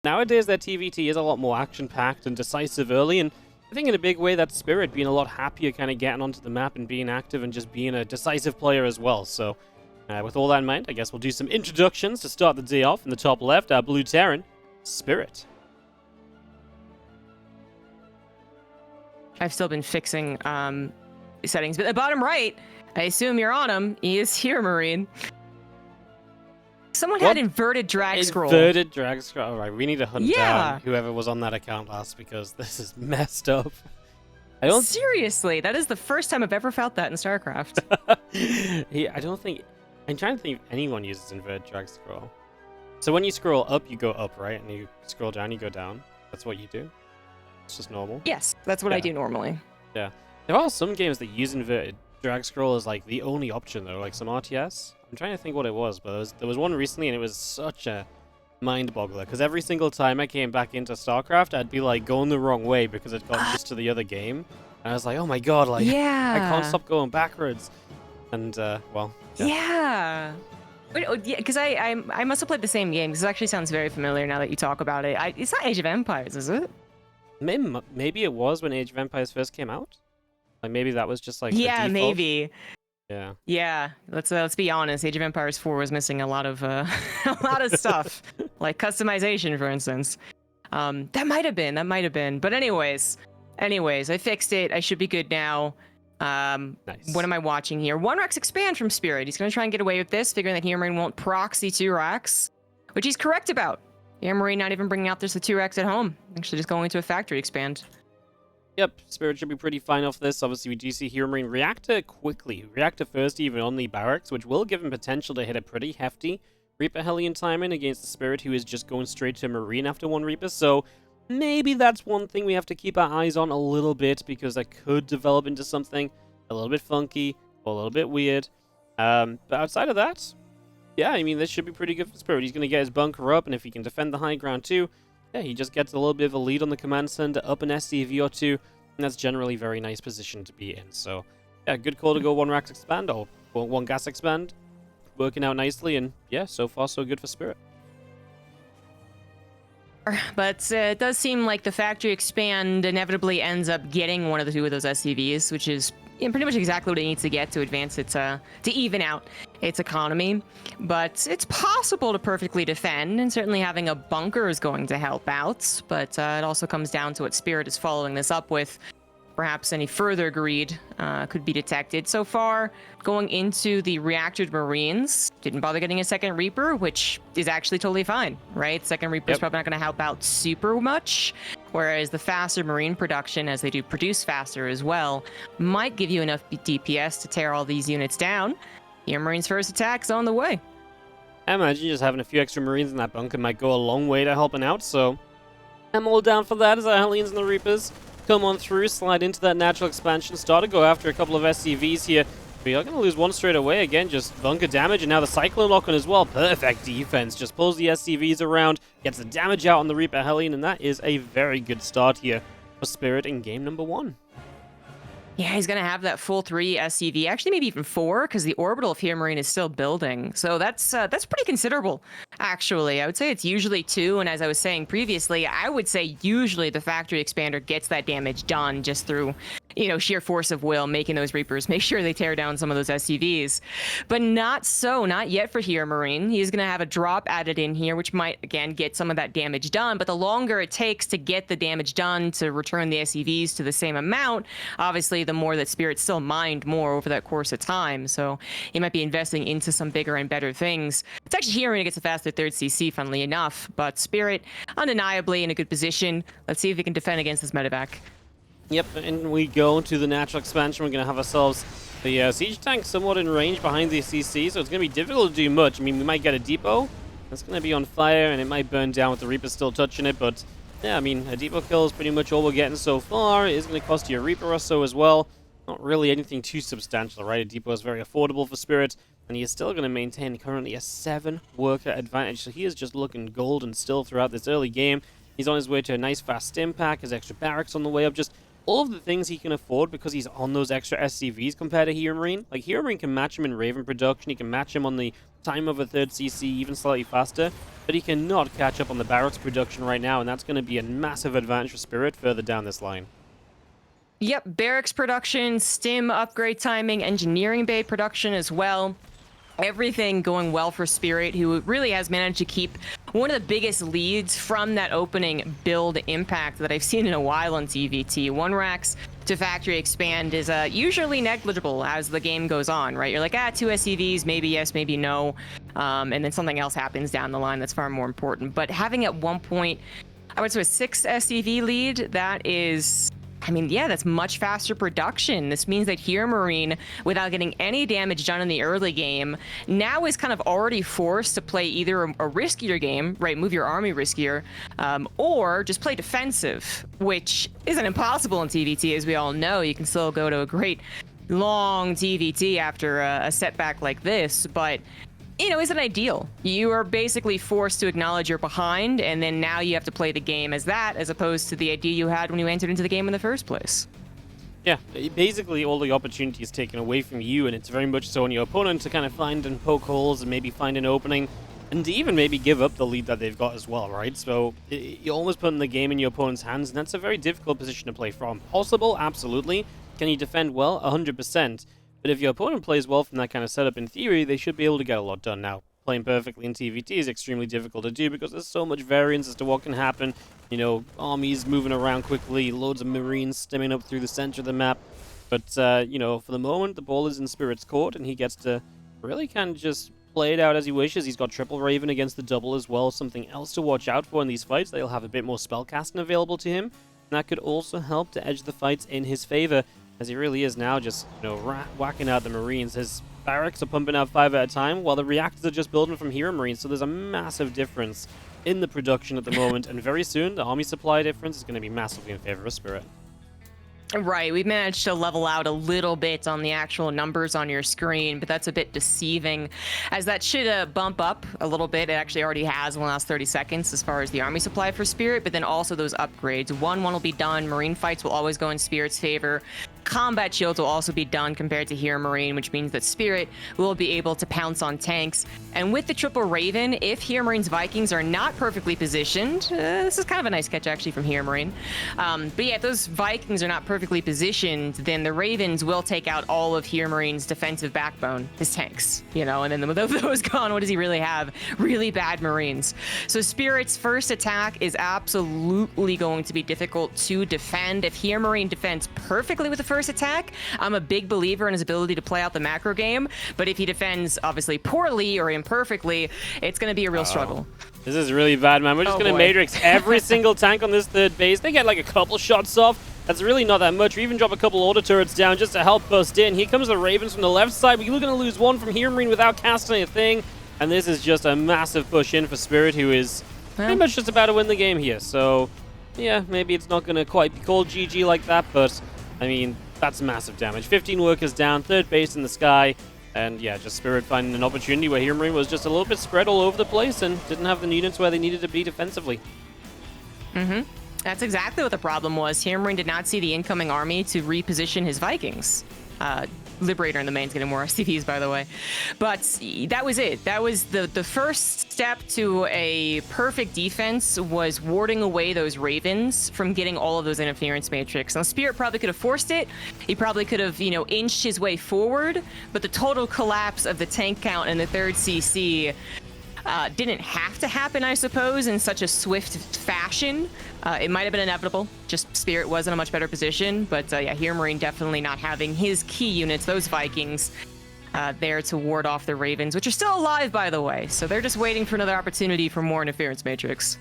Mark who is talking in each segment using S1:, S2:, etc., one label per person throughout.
S1: Nowadays, their TVT is a lot more action-packed and decisive early, and I think in a big way that's Spirit being a lot happier kind of getting onto the map and being active and just being a decisive player as well. So, with all that in mind, I guess we'll do some introductions to start the day off. In the top left, our Blue Terran, Spirit.
S2: I've still been fixing settings, but the bottom right, I assume you're on him, is HeRoMaRinE. Someone had inverted drag scroll.
S1: Inverted drag scroll. Alright, we need to hunt down whoever was on that account last because this is messed up.
S2: Seriously, that is the first time I've ever felt that in StarCraft.
S1: I don't think... I'm trying to think if anyone uses inverted drag scroll. So when you scroll up, you go up, right? And you scroll down, you go down. That's what you do. It's just normal.
S2: Yes, that's what I do normally.
S1: Yeah. There are some games that use inverted drag scroll as like the only option though, like some RTS. I'm trying to think what it was, but there was one recently and it was such a mind boggler because every single time I came back into StarCraft, I'd be like going the wrong way because I'd gotten used to the other game. And I was like, oh my god, like I can't stop going backwards. And well,
S2: yeah. Because I must have played the same game. This actually sounds very familiar now that you talk about it. It's not Age of Empires, is it?
S1: Maybe it was when Age of Empires first came out. Like maybe that was just like the default.
S2: Maybe.
S1: Yeah.
S2: Yeah. Let's be honest. Age of Empires 4 was missing a lot of stuff, like customization, for instance. That might have been. But anyways, I fixed it. I should be good now.
S1: Nice.
S2: What am I watching here? 1-Rax expand from Spirit. He's gonna try and get away with this, figuring that HeRoMaRinE won't proxy 2-Rax, which he's correct about. HeRoMaRinE not even bringing out this 2-Rax at home. Actually, just going into a factory expand.
S1: Yep, Spirit should be pretty fine off this. Obviously, we do see HeRoMaRinE reactor quickly. Reactor first, even on the barracks, which will give him potential to hit a pretty hefty Reaper Hellion timing against the Spirit, who is just going straight to Marine after one Reaper. So maybe that's one thing we have to keep our eyes on a little bit, because that could develop into something a little bit funky or a little bit weird. But outside of that, yeah, I mean, this should be pretty good for Spirit. He's going to get his bunker up, and if he can defend the high ground too, yeah, he just gets a little bit of a lead on the command center, up an SCV or two, and that's generally a very nice position to be in. So, yeah, good call to go 1-Rax expand, or 1-Gas expand. Working out nicely, and yeah, so far so good for Spirit.
S2: But it does seem like the factory expand inevitably ends up getting one of the two of those SCVs, which is pretty much exactly what it needs to get to advance its to even out its economy. But it's possible to perfectly defend, and certainly having a bunker is going to help out. But it also comes down to what Spirit is following this up with. Perhaps any further greed could be detected. So far, going into the reactored Marines, didn't bother getting a second Reaper, which is actually totally fine, right? Second Reaper is probably not going to help out super much, whereas the faster Marine production, as they do produce faster as well, might give you enough DPS to tear all these units down. HeRoMaRinE's first attack's on the way.
S1: I imagine just having a few extra Marines in that bunker might go a long way to helping out, so I'm all down for that as our Hellions and the Reapers come on through, slide into that natural expansion, start to go after a couple of SCVs here. We are going to lose one straight away. Again, just bunker damage, and now the Cyclone lock-on as well. Perfect defense. Just pulls the SCVs around, gets the damage out on the Reaper Hellion, and that is a very good start here for Spirit in game number 1.
S2: Yeah, he's going to have that full 3 SCV, actually maybe even 4, because the orbital of HeRoMaRinE is still building. So that's pretty considerable, actually. I would say it's usually 2, and as I was saying previously, I would say usually the factory expander gets that damage done just through, sheer force of will, making those Reapers make sure they tear down some of those SCVs. But not yet for HeRoMaRinE. He's going to have a drop added in here, which might, again, get some of that damage done. But the longer it takes to get the damage done to return the SCVs to the same amount, obviously the more that Spirit still mined more over that course of time. So he might be investing into some bigger and better things. It's actually HeRoMaRinE gets a faster 3rd CC, funnily enough. But Spirit, undeniably in a good position. Let's see if he can defend against this medevac.
S1: Yep, and we go to the natural expansion. We're going to have ourselves the siege tank somewhat in range behind the CC, so it's going to be difficult to do much. I mean, we might get a depot. That's going to be on fire, and it might burn down with the Reaper still touching it, but yeah, I mean, a depot kill is pretty much all we're getting so far. It is going to cost you a Reaper or so as well. Not really anything too substantial, right? A depot is very affordable for Spirit, and he is still going to maintain currently a 7-worker advantage, so he is just looking golden still throughout this early game. He's on his way to a nice fast stim pack, his extra barracks on the way up, just all of the things he can afford because he's on those extra SCVs compared to HeRoMaRinE. Like, HeRoMaRinE can match him in Raven production, he can match him on the time of a third CC, even slightly faster, but he cannot catch up on the barracks production right now, and that's going to be a massive advantage for Spirit further down this line.
S2: Yep, barracks production, stim upgrade timing, engineering bay production as well. Everything going well for Spirit, who really has managed to keep one of the biggest leads from that opening build impact that I've seen in a while on TVT. 1 racks to factory expand is usually negligible as the game goes on, right? You're like, 2 SCVs, maybe yes, maybe no. And then something else happens down the line that's far more important. But having at one point, I would say a 6 SCV lead, that is... I mean, yeah, that's much faster production. This means that HeRoMaRinE, without getting any damage done in the early game, now is kind of already forced to play either a riskier game, right, move your army riskier, or just play defensive, which isn't impossible in TVT, as we all know. You can still go to a great long TVT after a setback like this, but isn't ideal. You are basically forced to acknowledge you're behind, and then now you have to play the game as that, as opposed to the idea you had when you entered into the game in the first place.
S1: Yeah, basically all the opportunity is taken away from you, and it's very much so on your opponent to kind of find and poke holes and maybe find an opening, and even maybe give up the lead that they've got as well, right? So you're almost putting the game in your opponent's hands, and that's a very difficult position to play from. Possible, absolutely. Can you defend well? 100%. But if your opponent plays well from that kind of setup, in theory, they should be able to get a lot done. Now, playing perfectly in TVT is extremely difficult to do because there's so much variance as to what can happen. Armies moving around quickly, loads of Marines stemming up through the center of the map. But, for the moment, the ball is in Spirit's court, and he gets to really kind of just play it out as he wishes. He's got Triple Raven against the double as well, something else to watch out for in these fights. They'll have a bit more spellcasting available to him, and that could also help to edge the fights in his favor, as he really is now just, whacking out the Marines. His barracks are pumping out 5 at a time, while the reactors are just building from HeRoMaRinE, so there's a massive difference in the production at the moment, and very soon, the army supply difference is going to be massively in favor of Spirit.
S2: Right, we've managed to level out a little bit on the actual numbers on your screen, but that's a bit deceiving, as that should bump up a little bit. It actually already has in the last 30 seconds as far as the army supply for Spirit, but then also those upgrades. One will be done. Marine fights will always go in Spirit's favor. Combat shields will also be done compared to HeRoMaRinE, which means that Spirit will be able to pounce on tanks. And with the Triple Raven, if HeRoMaRinE's Vikings are not perfectly positioned, this is kind of a nice catch actually from HeRoMaRinE. But yeah, if those Vikings are not perfectly positioned, then the Ravens will take out all of HeRoMaRinE's defensive backbone, his tanks, and then with those gone, what does he really have? Really bad Marines. So Spirit's first attack is absolutely going to be difficult to defend. If HeRoMaRinE defends perfectly with the first attack, I'm a big believer in his ability to play out the macro game, but if he defends obviously poorly or imperfectly, it's going to be a real struggle.
S1: This is really bad, man. We're just going to Matrix every single tank on this third base. They get like a couple shots off. That's really not that much. We even drop a couple auto turrets down just to help bust in. Here comes the Ravens from the left side. We're going to lose one from HeRoMaRinE without casting a thing, and this is just a massive push in for Spirit, who is pretty much just about to win the game here. So yeah, maybe it's not going to quite be called GG like that, but I mean, that's massive damage. 15 workers down, third base in the sky, and yeah, just Spirit finding an opportunity where HeRoMaRinE was just a little bit spread all over the place and didn't have the units where they needed to be defensively.
S2: That's exactly what the problem was. HeRoMaRinE did not see the incoming army to reposition his Vikings. Liberator in the main's getting more SCVs, by the way. But that was it. That was the first step to a perfect defense, was warding away those Ravens from getting all of those interference matrix. Now, Spirit probably could have forced it. He probably could have, inched his way forward, but the total collapse of the tank count in the third CC didn't have to happen, I suppose, in such a swift fashion. It might have been inevitable. Just Spirit was in a much better position, but yeah, HeRoMaRinE definitely not having his key units, those Vikings, there to ward off the Ravens, which are still alive, by the way. So they're just waiting for another opportunity for more interference matrix.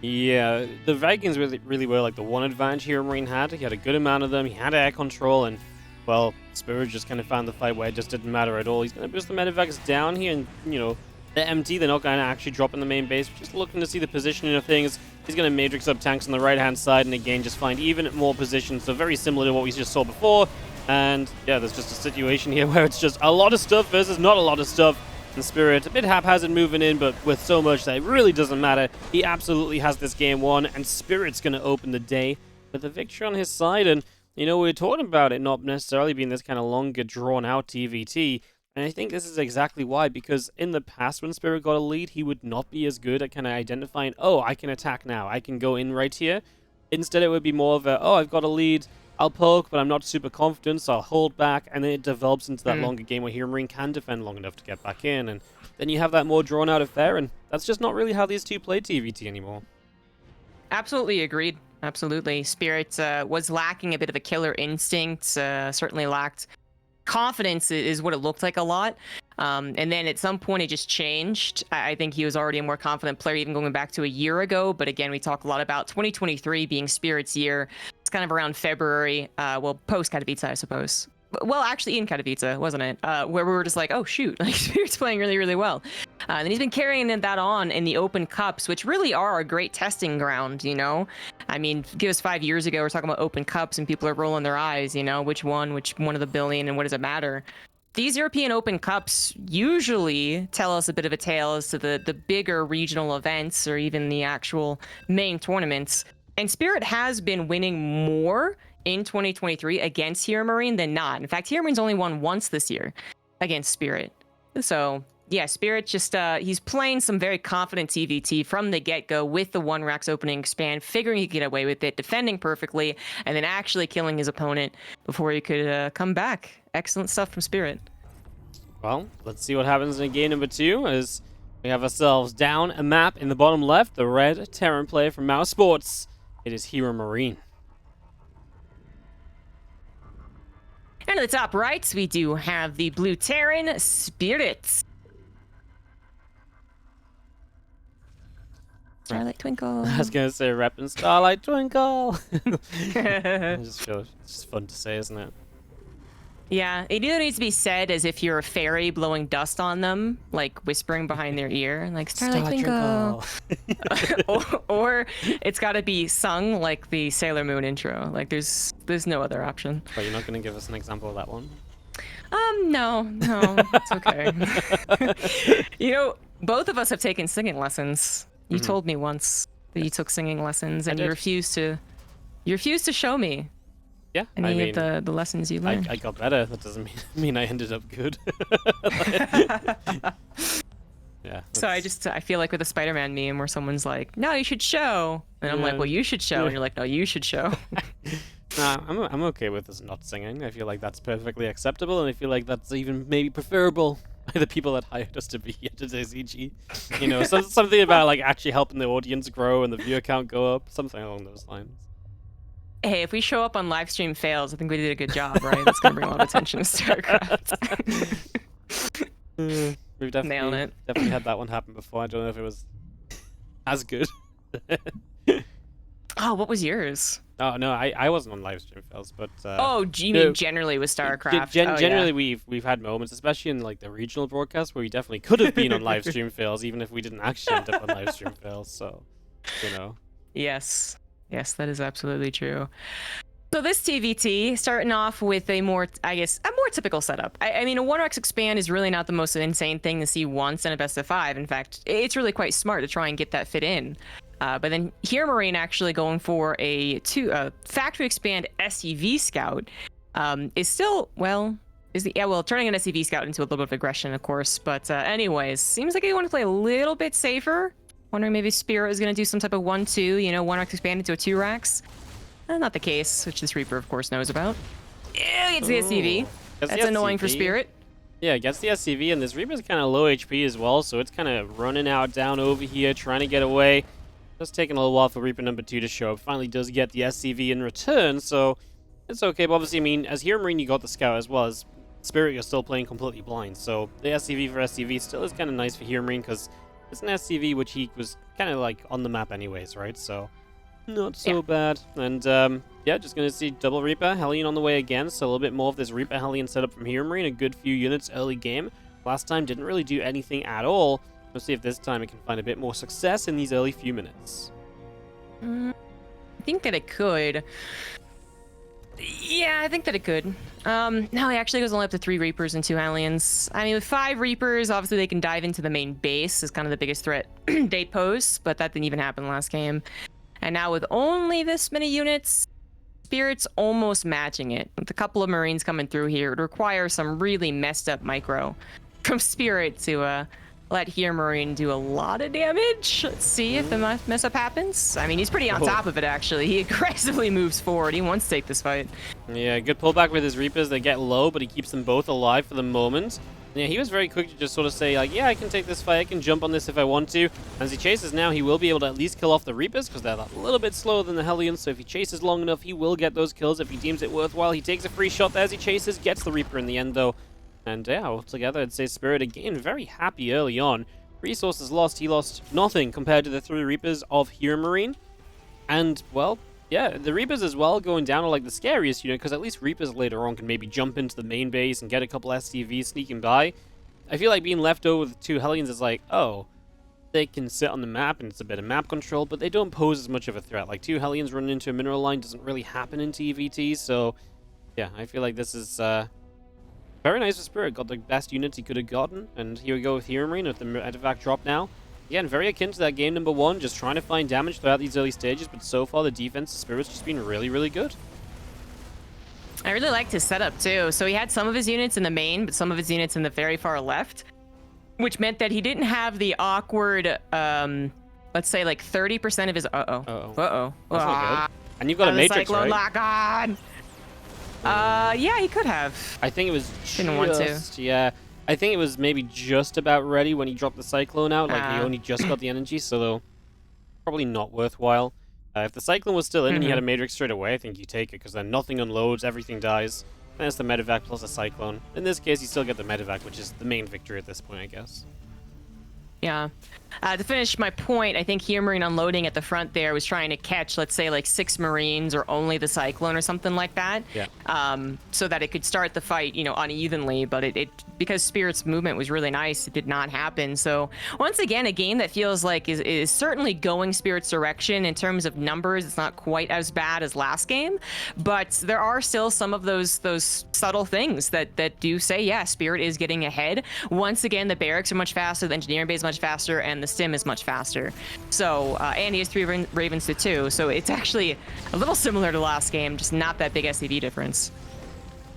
S1: Yeah, the Vikings really were like the one advantage HeRoMaRinE had. He had a good amount of them. He had air control, and well, Spirit just kind of found the fight where it just didn't matter at all. He's going to boost the medevacs down here, and they're empty. They're not going to actually drop in the main base. We're just looking to see the positioning of things. He's going to matrix up tanks on the right-hand side, and again, just find even more positions. So very similar to what we just saw before. And yeah, there's just a situation here where it's just a lot of stuff versus not a lot of stuff. And Spirit, a bit haphazard moving in, but with so much that it really doesn't matter. He absolutely has this game won, and Spirit's going to open the day with a victory on his side. And, we were talking about it not necessarily being this kind of longer, drawn-out TVT. And I think this is exactly why, because in the past when Spirit got a lead, he would not be as good at kind of identifying, oh, I can attack now, I can go in right here. Instead, it would be more of a, oh, I've got a lead, I'll poke, but I'm not super confident, so I'll hold back, and then it develops into that longer game where HeRoMaRinE can defend long enough to get back in, and then you have that more drawn-out affair, and that's just not really how these two play TVT anymore.
S2: Absolutely agreed. Absolutely. Spirit was lacking a bit of a killer instinct, certainly lacked confidence is what it looked like a lot. And then at some point it just changed. I think he was already a more confident player, even going back to a year ago. But again, we talk a lot about 2023 being Spirit's year. It's kind of around February, well, post Katowice, I suppose. Well, actually in Katowice, wasn't it? Where we were just like, oh shoot, like Spirit's playing really, really well. And he's been carrying that on in the Open Cups, which really are a great testing ground, you know? I mean, give us 5 years ago, we're talking about Open Cups and people are rolling their eyes, you know, which one of the billion and what does it matter? These European Open Cups usually tell us a bit of a tale as to the bigger regional events or even the actual main tournaments. And Spirit has been winning more in 2023 against HeRoMaRinE than not. In fact, HeRoMaRine's only won once this year against Spirit. So yeah, Spirit just, he's playing some very confident TVT from the get-go with the 1-Rax opening expand, figuring he could get away with it, defending perfectly, and then actually killing his opponent before he could come back. Excellent stuff from Spirit.
S1: Well, let's see what happens in game number 2 as we have ourselves down a map in the bottom left, the red Terran player from Mouse Sports. It is HeRoMaRinE.
S2: And at the top right, we do have the blue Terran, Spirit. Starlight Twinkle.
S1: I was going to say repping Starlight Twinkle. I just feel it's just fun to say, isn't it?
S2: Yeah, it either needs to be said as if you're a fairy blowing dust on them, like whispering behind their ear, like Starlight Twinkle. or it's got to be sung like the Sailor Moon intro. Like there's no other option.
S1: But you're not going to give us an example of that one?
S2: No, it's okay. You know, both of us have taken singing lessons. You told me once that you took singing lessons, and you refused to show me.
S1: Yeah,
S2: any of the lessons you learned.
S1: I got better. That doesn't mean I ended up good. Yeah.
S2: So I feel like with a Spider-Man meme where someone's like, "No, you should show," and I'm like, "Well, you should show," and you're like, "No, you should show."
S1: Nah, I'm okay with us not singing. I feel like that's perfectly acceptable, and I feel like that's even maybe preferable by the people that hired us to be here today, CG. You know, something about like actually helping the audience grow and the viewer count go up, something along those lines.
S2: Hey, if we show up on live stream fails, I think we did a good job, right? That's gonna bring a lot of attention to StarCraft.
S1: We've definitely had that one happen before. I don't know if it was as good.
S2: Oh, what was yours?
S1: Oh no, I wasn't on live stream fails, but
S2: you mean generally with StarCraft?
S1: Generally, we've had moments, especially in like the regional broadcast, where we definitely could have been on live stream fails, even if we didn't actually end up on live stream fails. So, you know.
S2: Yes, that is absolutely true. So this TVT, starting off with a more typical setup. I mean, a 1-Rax expand is really not the most insane thing to see once in a best of 5. In fact, it's really quite smart to try and get that fit in. But then HeRoMaRinE actually going for a factory expand SCV scout is still, turning an SCV scout into a little bit of aggression, of course. But anyways, seems like they want to play a little bit safer. Wondering maybe Spirit is going to do some type of 1-2, 1-Rax expand into a 2-Rax. Not the case, which this Reaper, of course, knows about. It's the SCV. That's annoying for Spirit.
S1: Yeah, gets the SCV, and this Reaper's kind of low HP as well, so it's kind of running down over here, trying to get away. Just taking a little while for Reaper number 2 to show up. Finally does get the SCV in return, so it's okay. But obviously, I mean, as HeRoMaRinE, you got the Scout as well as Spirit, you're still playing completely blind. So the SCV for SCV still is kind of nice for HeRoMaRinE because it's an SCV which he was kind of like on the map anyways, right? So not so bad. And yeah, just going to see double Reaper, Hellion on the way again. So a little bit more of this Reaper Hellion setup from HeRoMaRinE. A good few units early game. Last time didn't really do anything at all. Let's see if this time it can find a bit more success in these early few minutes.
S2: I think that it could. Yeah, I think that it could. No, it actually goes only up to 3 Reapers and 2 Hellions. I mean, with 5 Reapers, obviously they can dive into the main base is kind of the biggest threat they pose, but that didn't even happen last game. And now with only this many units, Spirit's almost matching it. With a couple of Marines coming through here, it requires some really messed up micro from Spirit to let HeRoMaRinE do a lot of damage. Let's see if the mess up happens. I mean, he's pretty on top of it, actually. He aggressively moves forward. He wants to take this fight.
S1: Yeah, good pullback with his Reapers. They get low, but he keeps them both alive for the moment. Yeah, he was very quick to just sort of say, like, yeah, I can take this fight, I can jump on this if I want to. As he chases now, he will be able to at least kill off the Reapers, because they're a little bit slower than the Hellions, so if he chases long enough, he will get those kills if he deems it worthwhile. He takes a free shot there as he chases, gets the Reaper in the end, though. And yeah, altogether, I'd say Spirit, again, very happy early on. Resources lost, he lost nothing compared to the 3 Reapers of HeRoMaRinE. And, well, yeah, the Reapers as well going down are like the scariest unit, because at least Reapers later on can maybe jump into the main base and get a couple SCVs sneaking by. I feel like being left over with 2 Hellions is like, oh, they can sit on the map and it's a bit of map control, but they don't pose as much of a threat. Like 2 Hellions running into a mineral line doesn't really happen in TVT, so yeah, I feel like this is very nice for Spirit. Got the best units he could have gotten, and here we go with HeRoMaRinE with the medevac drop now. Again, very akin to that game number 1, just trying to find damage throughout these early stages, but so far the defense of Spirit's just been really, really good.
S2: I really liked his setup too. So he had some of his units in the main, but some of his units in the very far left, which meant that he didn't have the awkward, let's say like 30% of his,
S1: That's not good. And you've got a Matrix,
S2: Cyclone
S1: right?
S2: lock on. Yeah, he could have.
S1: I think it was
S2: Didn't want to.
S1: Yeah, I think it was maybe just about ready when he dropped the Cyclone out. Like, he only just got the energy, so though, probably not worthwhile. If the Cyclone was still in and he had a Matrix straight away, I think you take it, because then nothing unloads, everything dies. Then it's the medevac plus a Cyclone. In this case, you still get the medevac, which is the main victory at this point, I guess.
S2: Yeah. To finish my point, I think HeRoMaRinE unloading at the front there was trying to catch, let's say, like 6 Marines or only the Cyclone or something like that.
S1: Yeah.
S2: So that it could start the fight, you know, unevenly. But it because Spirit's movement was really nice, it did not happen. So once again, a game that feels like is certainly going Spirit's direction in terms of numbers. It's not quite as bad as last game, but there are still some of those subtle things that do say, yeah, Spirit is getting ahead. Once again, the barracks are much faster, the engineering bay is much faster, and the stim is much faster. So, and he has 3 Ravens to 2, so it's actually a little similar to last game, just not that big SCV difference.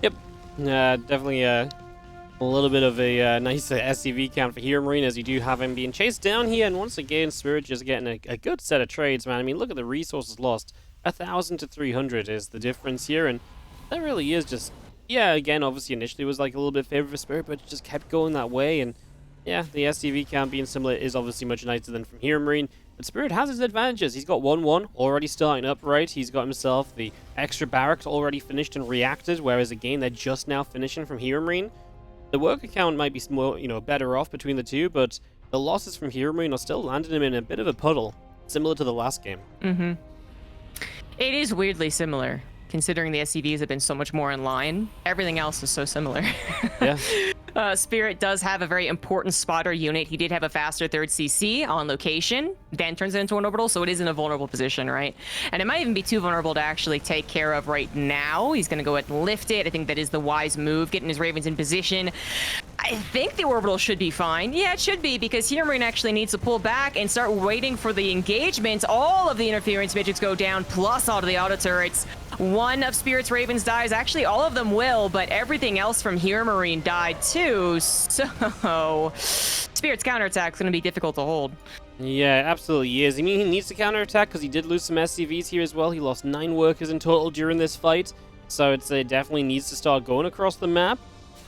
S1: Yep. Definitely a little bit of a nice SCV count for HeRoMaRinE, as you do have him being chased down here, and once again, Spirit just getting a good set of trades, man. I mean, look at the resources lost. 1,000 to 300 is the difference here, and that really is just, yeah, again, obviously initially was like a little bit favored for Spirit, but it just kept going that way, and yeah, the SCV count being similar is obviously much nicer than from HeRoMaRinE, but Spirit has his advantages. He's got 1-1 already starting up right. He's got himself the extra barracks already finished and reacted, whereas again, they're just now finishing from HeRoMaRinE. The worker count might be more, you know, better off between the two, but the losses from HeRoMaRinE are still landing him in a bit of a puddle, similar to the last game.
S2: It is weirdly similar, considering the SCVs have been so much more in line. Everything else is so similar.
S1: Yeah.
S2: Spirit does have a very important spotter unit. He did have a faster 3rd CC on location, then turns it into an orbital, so it is in a vulnerable position, right? And it might even be too vulnerable to actually take care of right now. He's going to go ahead and lift it. I think that is the wise move, getting his Ravens in position. I think the orbital should be fine. Yeah, it should be, because HeRoMaRinE actually needs to pull back and start waiting for the engagement. All of the interference matrix go down, plus all of the auto turrets. One of Spirit's Ravens dies. Actually, all of them will, but everything else from HeRoMaRinE died too. So Spirit's counterattack is going to be difficult to hold.
S1: Yeah, absolutely is. I mean, he needs to counterattack because he did lose some SCVs here as well. He lost 9 workers in total during this fight, so it definitely needs to start going across the map.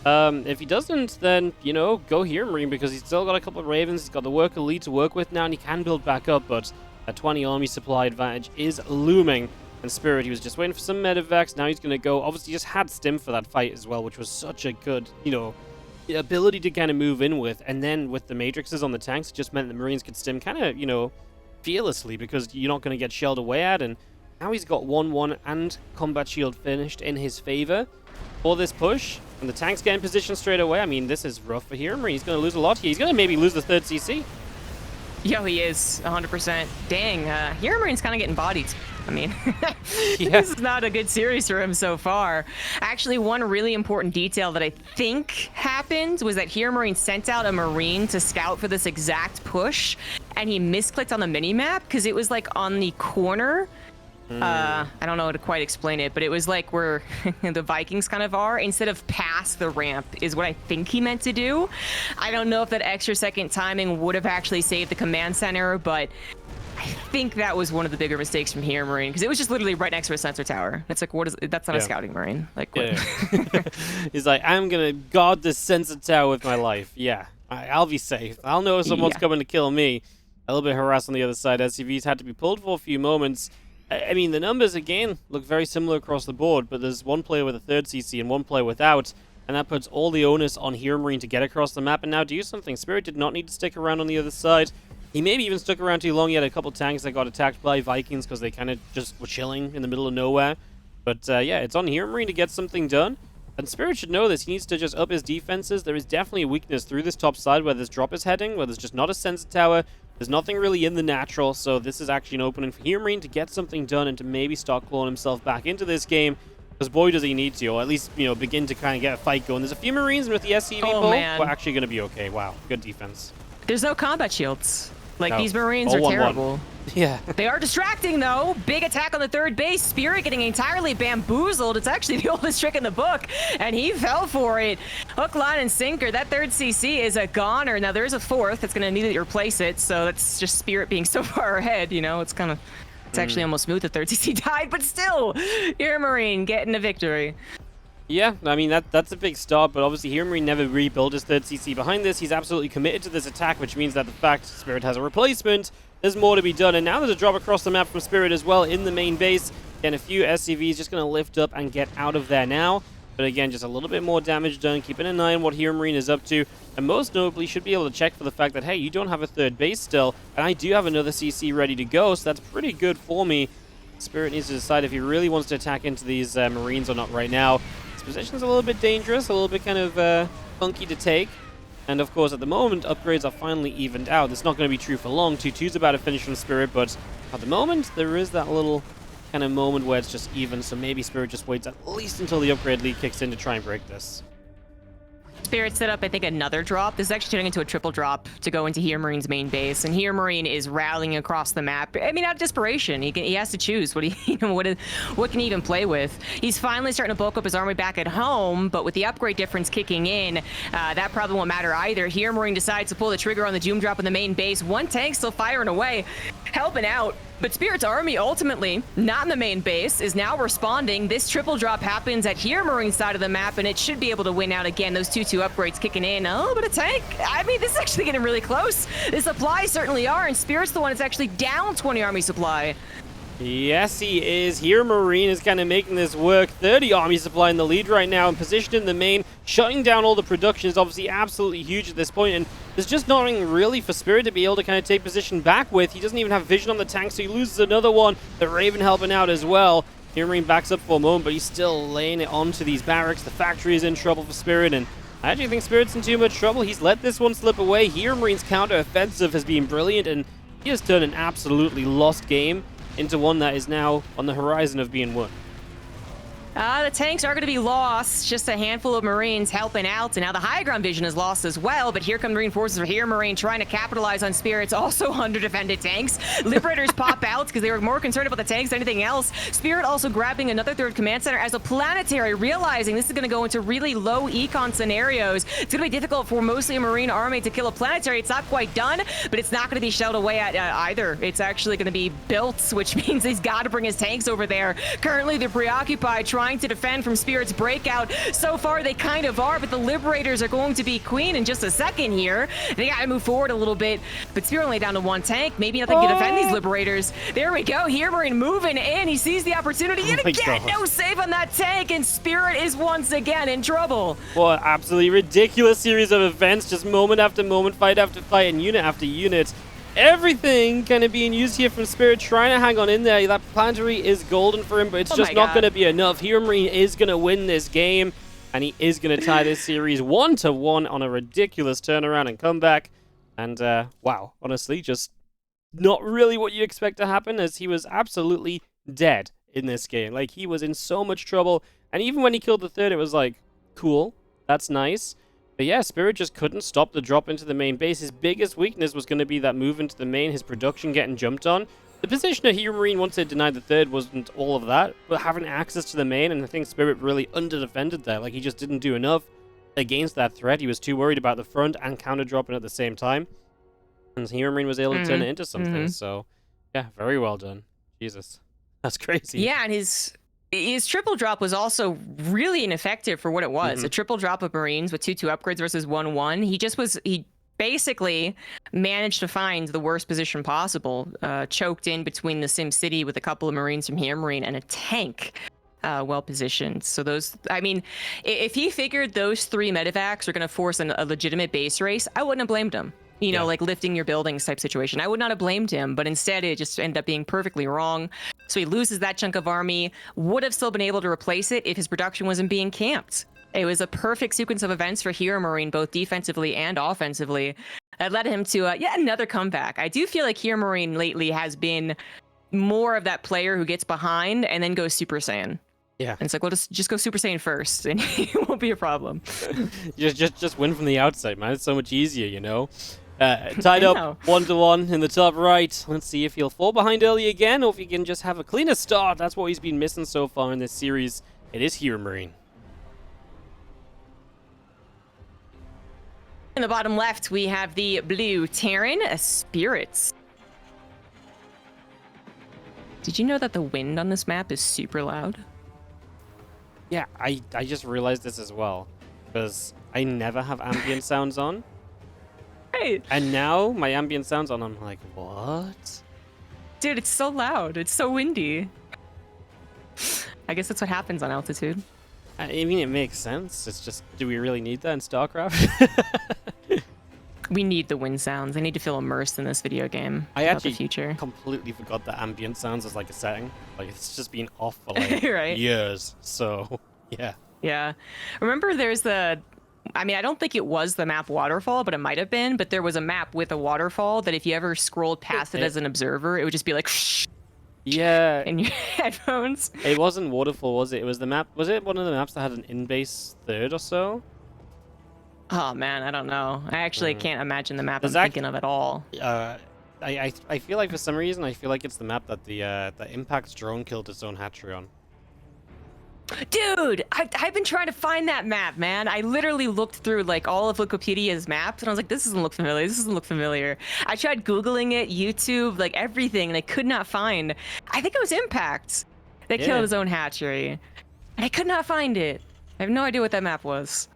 S1: If he doesn't, then, you know, go HeRoMaRinE, because he's still got a couple of Ravens. He's got the worker lead to work with now, and he can build back up, but a 20 army supply advantage is looming. And Spirit, he was just waiting for some medevacs. Now he's going to go. Obviously, he just had stim for that fight as well, which was such a good, you know, ability to kind of move in with. And then with the matrixes on the tanks, it just meant the Marines could stim kind of, you know, fearlessly, because you're not going to get shelled away at. And now he's got 1-1 and combat shield finished in his favor for this push. And the tanks get in position straight away. I mean, this is rough for HeRoMaRinE. He's going to lose a lot here. He's going to maybe lose the 3rd CC.
S2: Yo, he is 100%. Dang, HeRoMaRiNE's kind of getting bodied. I mean,
S1: yeah.
S2: This is not a good series for him so far. Actually, one really important detail that I think happened was that HeRoMaRiNE sent out a Marine to scout for this exact push, and he misclicked on the minimap because it was like on the corner I don't know how to quite explain it, but it was like where the Vikings kind of are. Instead of past the ramp is what I think he meant to do. I don't know if that extra second timing would have actually saved the command center, but I think that was one of the bigger mistakes from HeRoMaRinE, because it was just literally right next to a sensor tower. It's like, what is? That's not a scouting marine. Like, what?
S1: Yeah. He's like, I'm gonna guard this sensor tower with my life. Yeah, I'll be safe. I'll know if someone's coming to kill me. A little bit harassed on the other side. SCVs had to be pulled for a few moments. I mean, the numbers, again, look very similar across the board, but there's one player with a third CC and one player without, and that puts all the onus on HeRoMaRinE to get across the map and now do something. Spirit did not need to stick around on the other side. He maybe even stuck around too long. He had a couple tanks that got attacked by Vikings because they kind of just were chilling in the middle of nowhere. But yeah, it's on HeRoMaRinE to get something done. And Spirit should know this. He needs to just up his defenses. There is definitely a weakness through this top side where this drop is heading, where there's just not a sensor tower. There's nothing really in the natural, so this is actually an opening for HeRoMaRinE to get something done and to maybe start clawing himself back into this game. Because boy, does he need to, or at least, you know, begin to kind of get a fight going. There's a few Marines, and with the SCV pull, we're actually going to be okay. Wow, good defense.
S2: There's no combat shields. Like,
S1: no.
S2: these Marines
S1: All
S2: are
S1: 1-1.
S2: terrible.
S1: Yeah.
S2: They are distracting, though. Big attack on the third base. Spirit getting entirely bamboozled. It's actually the oldest trick in the book, and he fell for it. Hook, line, and sinker. That third CC is a goner. Now, there's a fourth that's going to need to replace it, so that's just Spirit being so far ahead, you know? It's kind of... It's actually almost smooth. The third CC died, but still, HeRoMaRinE getting a victory.
S1: Yeah, I mean, that's a big start, but obviously HeRoMaRinE never rebuilt his third CC behind this. He's absolutely committed to this attack, which means that the fact Spirit has a replacement, there's more to be done. And now there's a drop across the map from Spirit as well in the main base. And a few SCVs just going to lift up and get out of there now. But again, just a little bit more damage done, keeping an eye on what HeRoMaRinE is up to. And most notably, should be able to check for the fact that, hey, you don't have a third base still, and I do have another CC ready to go, so that's pretty good for me. Spirit needs to decide if he really wants to attack into these Marines or not right now. His position's a little bit dangerous, a little bit kind of funky to take. And of course, at the moment, upgrades are finally evened out. It's not going to be true for long. 2-2's about to finish from Spirit, but at the moment, there is that little kind of moment where it's just even, so maybe Spirit just waits at least until the upgrade lead kicks in to try and break this.
S2: Spirit set up, I think, another drop. This is actually turning into a triple drop to go into HeRoMaRiNE's main base, and HeRoMaRinE is rallying across the map. I mean, out of desperation, he has to choose what what can he even play with. He's finally starting to bulk up his army back at home, but with the upgrade difference kicking in, that probably won't matter either. HeRoMaRinE decides to pull the trigger on the Doom drop in the main base. One tank still firing away, helping out. But Spirit's army, ultimately, not in the main base, is now responding. This triple drop happens at HeRoMaRiNE's side of the map, and it should be able to win out again. Those 2-2 upgrades kicking in. Oh, but a tank? I mean, this is actually getting really close. The supplies certainly are, and Spirit's the one that's actually down 20 army supply.
S1: Yes, he is. HeRoMaRiNE is kind of making this work. 30 army supply in the lead right now and positioned in the main. Shutting down all the production is obviously absolutely huge at this point, and there's just nothing really for Spirit to be able to kind of take position back with. He doesn't even have vision on the tank, so he loses another one. The Raven helping out as well. HeRoMaRiNE backs up for a moment, but he's still laying it onto these barracks. The factory is in trouble for Spirit, and I actually think Spirit's in too much trouble. He's let this one slip away. HeRoMaRiNE's counter-offensive has been brilliant, and he has turned an absolutely lost game into one that is now on the horizon of being won.
S2: The tanks are going to be lost. Just a handful of Marines helping out, and now the high ground vision is lost as well, but here come reinforcements for HeRoMaRiNE trying to capitalize on Spirit's also under-defended tanks. Liberators pop out because they were more concerned about the tanks than anything else. Spirit also grabbing another third command center as a planetary, realizing this is going to go into really low econ scenarios. It's going to be difficult for mostly a Marine army to kill a planetary. It's not quite done, but it's not going to be shelled away at either. It's actually going to be built, which means he's got to bring his tanks over there. Currently, they're preoccupied trying to defend from Spirit's breakout. So far, they kind of are, but the Liberators are going to be queen in just a second here. They got to move forward a little bit, but Spirit only down to one tank. Maybe nothing to defend these Liberators. There we go. HeRoMaRiNE moving in. He sees the opportunity, and again, no save on that tank, and Spirit is once again in trouble.
S1: What absolutely ridiculous series of events, just moment after moment, fight after fight, and unit after unit. Everything kind of being used here from Spirit, trying to hang on in there. That planetary is golden for him, but it's just not going to be enough. HeRoMaRiNE is going to win this game, and he is going to tie this series 1-1 on a ridiculous turnaround and comeback. And, wow, honestly, just not really what you expect to happen, as he was absolutely dead in this game. Like, he was in so much trouble, and even when he killed the third, it was like, cool, that's nice. But yeah, Spirit just couldn't stop the drop into the main base. His biggest weakness was going to be that move into the main, his production getting jumped on. The position of HeRoMaRinE once they denied the third wasn't all of that, but having access to the main, and I think Spirit really under-defended there. Like, he just didn't do enough against that threat. He was too worried about the front and counter-dropping at the same time. And HeRoMaRinE was able to turn it into something, so yeah, very well done. Jesus. That's crazy.
S2: Yeah, and his triple drop was also really ineffective for what it was. A triple drop of Marines with 2/2 upgrades versus 1/1. He basically managed to find the worst position possible, choked in between the Sim City with a couple of Marines from HeRoMaRinE and a tank well positioned. So those, I mean, if he figured those 3 medevacs are going to force a legitimate base race, I wouldn't have blamed him. You know, like lifting your buildings type situation. I would not have blamed him, but instead it just ended up being perfectly wrong. So he loses that chunk of army, would have still been able to replace it if his production wasn't being camped. It was a perfect sequence of events for HeRoMaRinE, both defensively and offensively. That led him to yet another comeback. I do feel like HeRoMaRinE lately has been more of that player who gets behind and then goes Super Saiyan. Yeah. And it's like, well, just go Super Saiyan first, and it won't be a problem.
S1: just win from the outside, man. It's so much easier, you know? Tied up 1-1 in the top right. Let's see if he'll fall behind early again, or if he can just have a cleaner start. That's what he's been missing so far in this series. It is HeRoMaRinE.
S2: In the bottom left, we have the blue Terran Spirits. Did you know that the wind on this map is super loud?
S1: Yeah, I just realized this as well, because I never have ambient sounds on.
S2: Right.
S1: And now my ambient sounds on, I'm like, what?
S2: Dude, it's so loud. It's so windy. I guess that's what happens on altitude.
S1: I mean, it makes sense. It's just, do we really need that in StarCraft?
S2: We need the wind sounds. I need to feel immersed in this video game.
S1: I actually
S2: the future.
S1: completely forgot that ambient sounds as like a setting. Like, it's just been off for like
S2: right.
S1: years. So, yeah.
S2: Yeah. Remember there's I mean, I don't think it was the map Waterfall, but it might have been. But there was a map with a waterfall that if you ever scrolled past it as an observer, it would just be like, shh.
S1: Yeah.
S2: In your headphones.
S1: It wasn't Waterfall, was it? It was the map. Was it one of the maps that had an in-base third or so?
S2: Oh, man, I don't know. I actually can't imagine the map I'm thinking of at all.
S1: I feel like for some reason, I feel like it's the map that the Impact's drone killed its own hatchery on.
S2: Dude, I've been trying to find that map, man. I literally looked through like all of Wikipedia's maps and I was like, this doesn't look familiar. This doesn't look familiar. I tried Googling it, YouTube, like everything, and I could not find. I think it was Impact that killed his own hatchery. And I could not find it. I have no idea what that map was.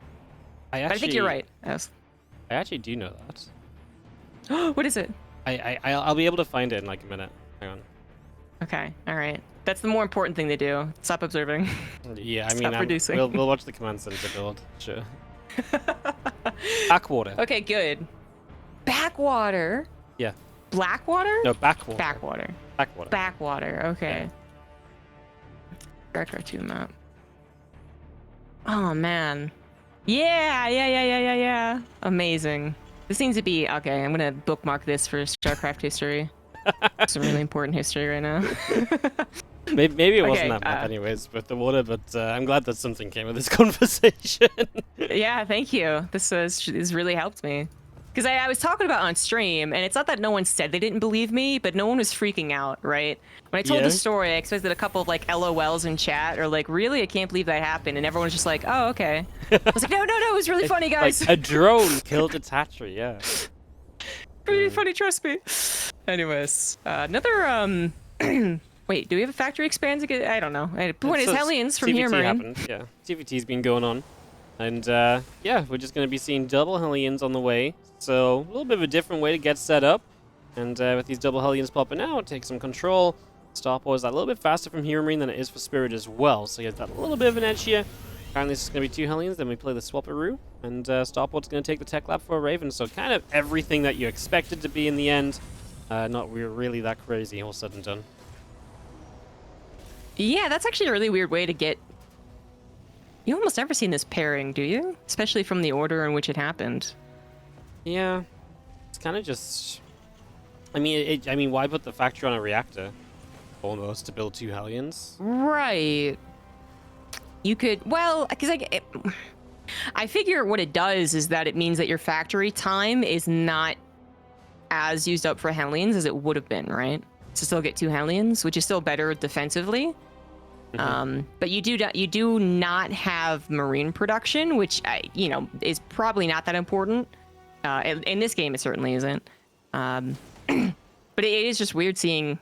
S2: But I think you're right. Yes.
S1: I actually do know that.
S2: What is it?
S1: I'll be able to find it in like a minute. Hang on.
S2: Okay, all right. That's the more important thing to do. Stop observing.
S1: Yeah, I
S2: mean,
S1: producing. We'll watch the command center build. Sure. Backwater.
S2: Okay, good. Backwater?
S1: Yeah.
S2: Blackwater?
S1: No, backwater.
S2: Backwater.
S1: Backwater.
S2: Backwater, okay. StarCraft 2 map. Oh, man. Yeah. Amazing. This seems to be... Okay, I'm going to bookmark this for StarCraft history. It's a really important history right now.
S1: Maybe it wasn't that map anyways with the water, but I'm glad that something came of this conversation.
S2: Yeah, thank you. This really helped me. Because I was talking about on stream, and it's not that no one said they didn't believe me, but no one was freaking out, right? When I told the story, I expected a couple of like LOLs in chat, or like, really? I can't believe that happened. And everyone was just like, oh, okay. I was like, no, it was really funny, guys.
S1: Like, a drone killed its hatchery, yeah.
S2: Pretty funny, trust me. Anyways, another, wait, do we have a factory expands again? I don't know. Point is, Hellions from HeRoMaRinE.
S1: Yeah, CVT's been going on. And, yeah, we're just going to be seeing double Hellions on the way. So, a little bit of a different way to get set up. And with these double Hellions popping out, take some control. Starport is a little bit faster from HeRoMaRinE than it is for Spirit as well. So, he has got a little bit of an edge here. Apparently, this is going to be 2 Hellions, then we play the Swapperoo. And Starport's going to take the Tech Lab for a Raven. So, kind of everything that you expected to be in the end. Not really that crazy, all said and done.
S2: Yeah, that's actually a really weird way to get... You almost never seen this pairing, do you? Especially from the order in which it happened.
S1: Yeah, it's kind of just... I mean, why put the factory on a reactor? Almost, to build 2 Hellions?
S2: Right. You could... Well, because I figure what it does is that it means that your factory time is not as used up for Hellions as it would have been, right? to still get 2 Hellions, which is still better defensively. But you do not have Marine production, which is probably not that important. In this game, it certainly isn't. But it is just weird seeing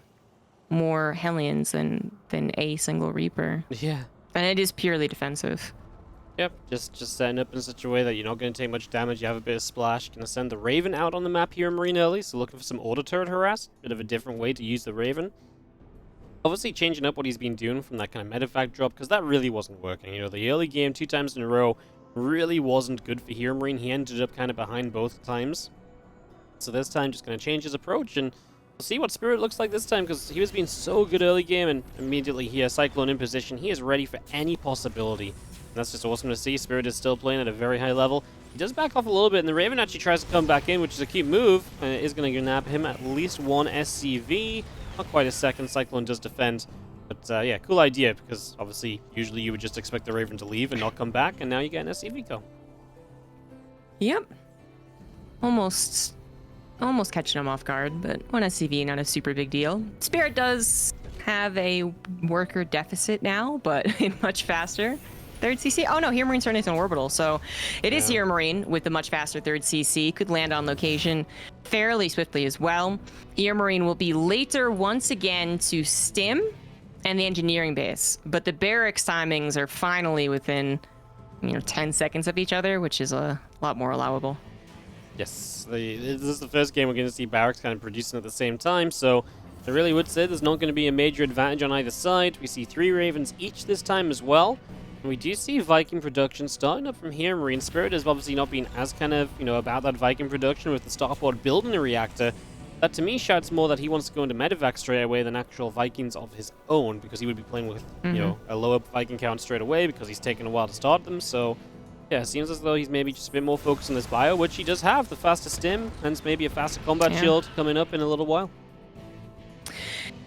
S2: more Hellions than a single Reaper.
S1: Yeah.
S2: And it is purely defensive.
S1: Yep, just setting up in such a way that you're not going to take much damage, you have a bit of splash. Going to send the Raven out on the map here in Marine early, so looking for some auto turret harass. Bit of a different way to use the Raven. Obviously changing up what he's been doing from that kind of medevac drop, because that really wasn't working. You know, the early game 2 times in a row really wasn't good for HeRoMaRinE. He ended up kind of behind both times. So this time just going to change his approach, and we'll see what Spirit looks like this time, because he was being so good early game, and immediately he has Cyclone in position. He is ready for any possibility. And that's just awesome to see. Spirit is still playing at a very high level. He does back off a little bit, and the Raven actually tries to come back in, which is a cute move. And it is going to nab him at least 1 SCV. Not quite a second. Cyclone does defend. But yeah, cool idea, because obviously, usually you would just expect the Raven to leave and not come back, and now you get an SCV go.
S2: Yep. Almost catching him off guard, but 1 SCV, not a super big deal. Spirit does have a worker deficit now, but much faster. 3rd CC. Oh no, HeRoMaRiNE's turning into an orbital, so it is HeRoMaRiNE with the much faster 3rd CC. Could land on location fairly swiftly as well. HeRoMaRiNE will be later once again to Stim and the engineering base, but the barracks timings are finally within 10 seconds of each other, which is a lot more allowable.
S1: Yes, this is the first game we're going to see barracks kind of producing at the same time, so I really would say there's not going to be a major advantage on either side. We see 3 Ravens each this time as well. And we do see Viking production starting up from here. Marine Spirit has obviously not been as kind of, about that Viking production with the starport building a reactor. That to me shouts more that he wants to go into medevac straight away than actual Vikings of his own, because he would be playing with, a lower Viking count straight away because he's taken a while to start them. So, yeah, it seems as though he's maybe just a bit more focused on this bio, which he does have, the faster stim, hence maybe a faster combat shield coming up in a little while.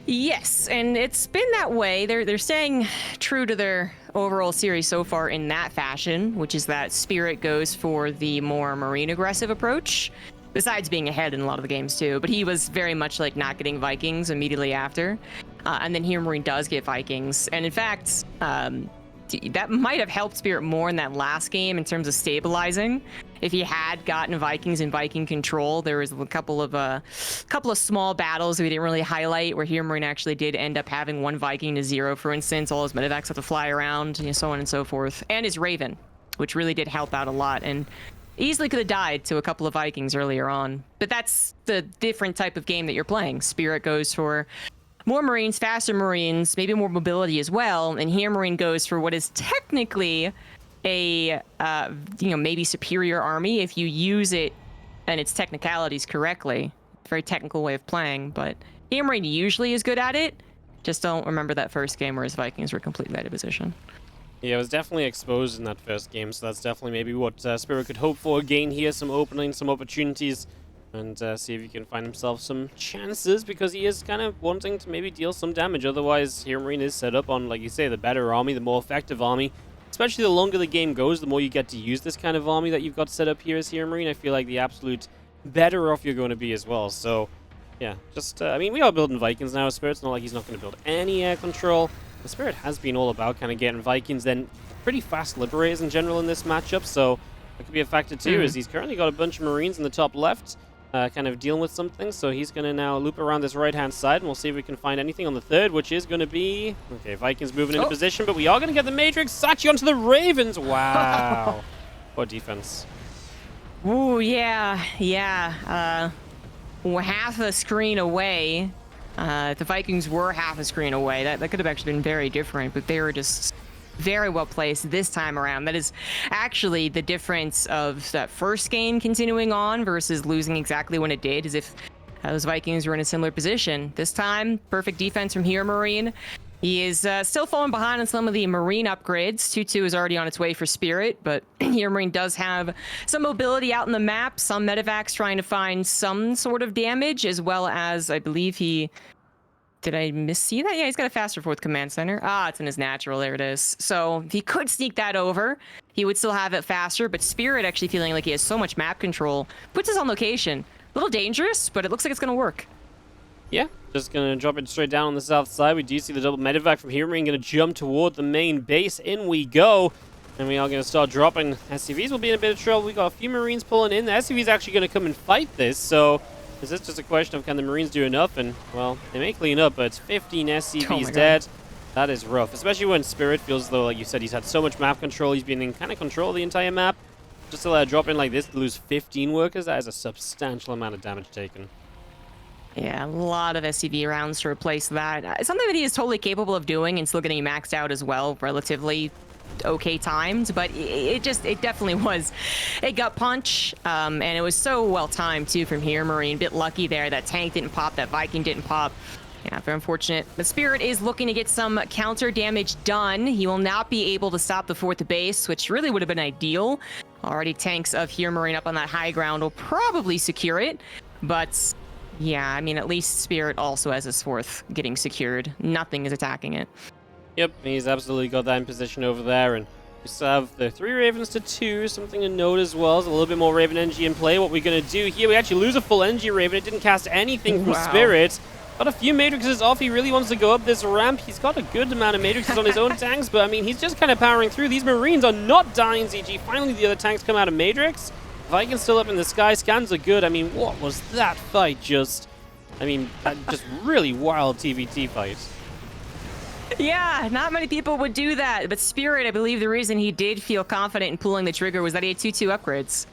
S2: Yes, and it's been that way. They're staying true to their overall series so far in that fashion, which is that Spirit goes for the more Marine aggressive approach, besides being ahead in a lot of the games too. But he was very much like not getting Vikings immediately after, and then HeRoMaRiNE does get Vikings, and in fact, that might have helped Spirit more in that last game in terms of stabilizing. If he had gotten Vikings in Viking control, there was a couple of small battles we didn't really highlight where HeRoMaRiNE actually did end up having 1 Viking to 0, for instance. All his medevacs have to fly around, so on and so forth. And his Raven, which really did help out a lot, and easily could have died to a couple of Vikings earlier on. But that's the different type of game that you're playing. Spirit goes for more Marines, faster Marines, maybe more mobility as well, and HeRoMaRiNE goes for what is technically a maybe superior army if you use it and its technicalities correctly. Very technical way of playing, but HeRoMaRiNE usually is good at it. Just don't remember that first game where his Vikings were completely out of position.
S1: Yeah, it was definitely exposed in that first game, so that's definitely maybe what Spirit could hope for again here, some openings, some opportunities, and see if he can find himself some chances, because he is kind of wanting to maybe deal some damage. Otherwise, HeRoMaRiNE is set up on, like you say, the better army, the more effective army. Especially the longer the game goes, the more you get to use this kind of army that you've got set up here as HeRoMaRiNE. I feel like the absolute better off you're going to be as well. So, yeah, just, we are building Vikings now. Spirit's not like he's not going to build any air control. The Spirit has been all about kind of getting Vikings, then pretty fast Liberators in general in this matchup. So, that could be a factor too, as he's currently got a bunch of Marines in the top left. Kind of dealing with something, so he's going to now loop around this right-hand side, and we'll see if we can find anything on the third, which is going to be... Okay, Vikings moving into position, but we are going to get the Matrix Sachi onto the Ravens! Wow! What defense.
S2: Ooh, yeah. We're half a screen away. If the Vikings were half a screen away, that could have actually been very different, but they were just very well placed this time around. That is actually the difference of that first game continuing on versus losing exactly when it did, is if those Vikings were in a similar position. This time, perfect defense from HeRoMaRiNE. He is still falling behind on some of the Marine upgrades. 2-2 is already on its way for Spirit, but HeRoMaRiNE does have some mobility out in the map, some medevacs trying to find some sort of damage, as well as, I believe he... Did I see that? Yeah, he's got a faster 4th command center. Ah, it's in his natural. There it is. So if he could sneak that over, he would still have it faster, but Spirit actually feeling like he has so much map control puts us on location. A little dangerous, but it looks like it's going to work.
S1: Yeah, Just going to drop it straight down on the south side. We do see the double medevac from HeRoMaRinE going to jump toward the main base. In we go. And we are going to start dropping. SCVs will be in a bit of trouble. We got a few Marines pulling in. The SCV's actually going to come and fight this. So is this just a question of can the Marines do enough? And, well, they may clean up, but it's 15 SCVs dead. That is rough, especially when Spirit feels as though, like you said, he's had so much map control. He's been in kind of control of the entire map. Just to let a drop in like this to lose 15 workers, that is a substantial amount of damage taken.
S2: Yeah, a lot of SCV rounds to replace that. It's something that he is totally capable of doing and still getting maxed out as well, relatively okay timed, but it definitely was a gut punch, and it was so well timed too from HeRoMaRinE. Bit lucky there, that tank didn't pop, that Viking didn't pop. Yeah, very unfortunate. The Spirit is looking to get some counter damage done. He will not be able to stop the 4th base, which really would have been ideal. Already tanks of HeRoMaRinE up on that high ground will probably secure it, but yeah, I mean, at least Spirit also has his 4th getting secured. Nothing is attacking it.
S1: Yep, he's absolutely got that in position over there, and we still have the 3 Ravens to 2. Something to note as well is a little bit more Raven energy in play. What we're going to do here, we actually lose a full energy Raven. It didn't cast anything from Spirit. Got a few matrices off. He really wants to go up this ramp. He's got a good amount of matrices on his own tanks, but I mean, he's just kind of powering through. These Marines are not dying, ZG. Finally, the other tanks come out of matrix. Viking's still up in the sky. Scans are good. I mean, what was that fight just? I mean, just really wild TVT fight.
S2: Yeah, not many people would do that, but Spirit, I believe the reason he did feel confident in pulling the trigger was that he had 2-2 upgrades.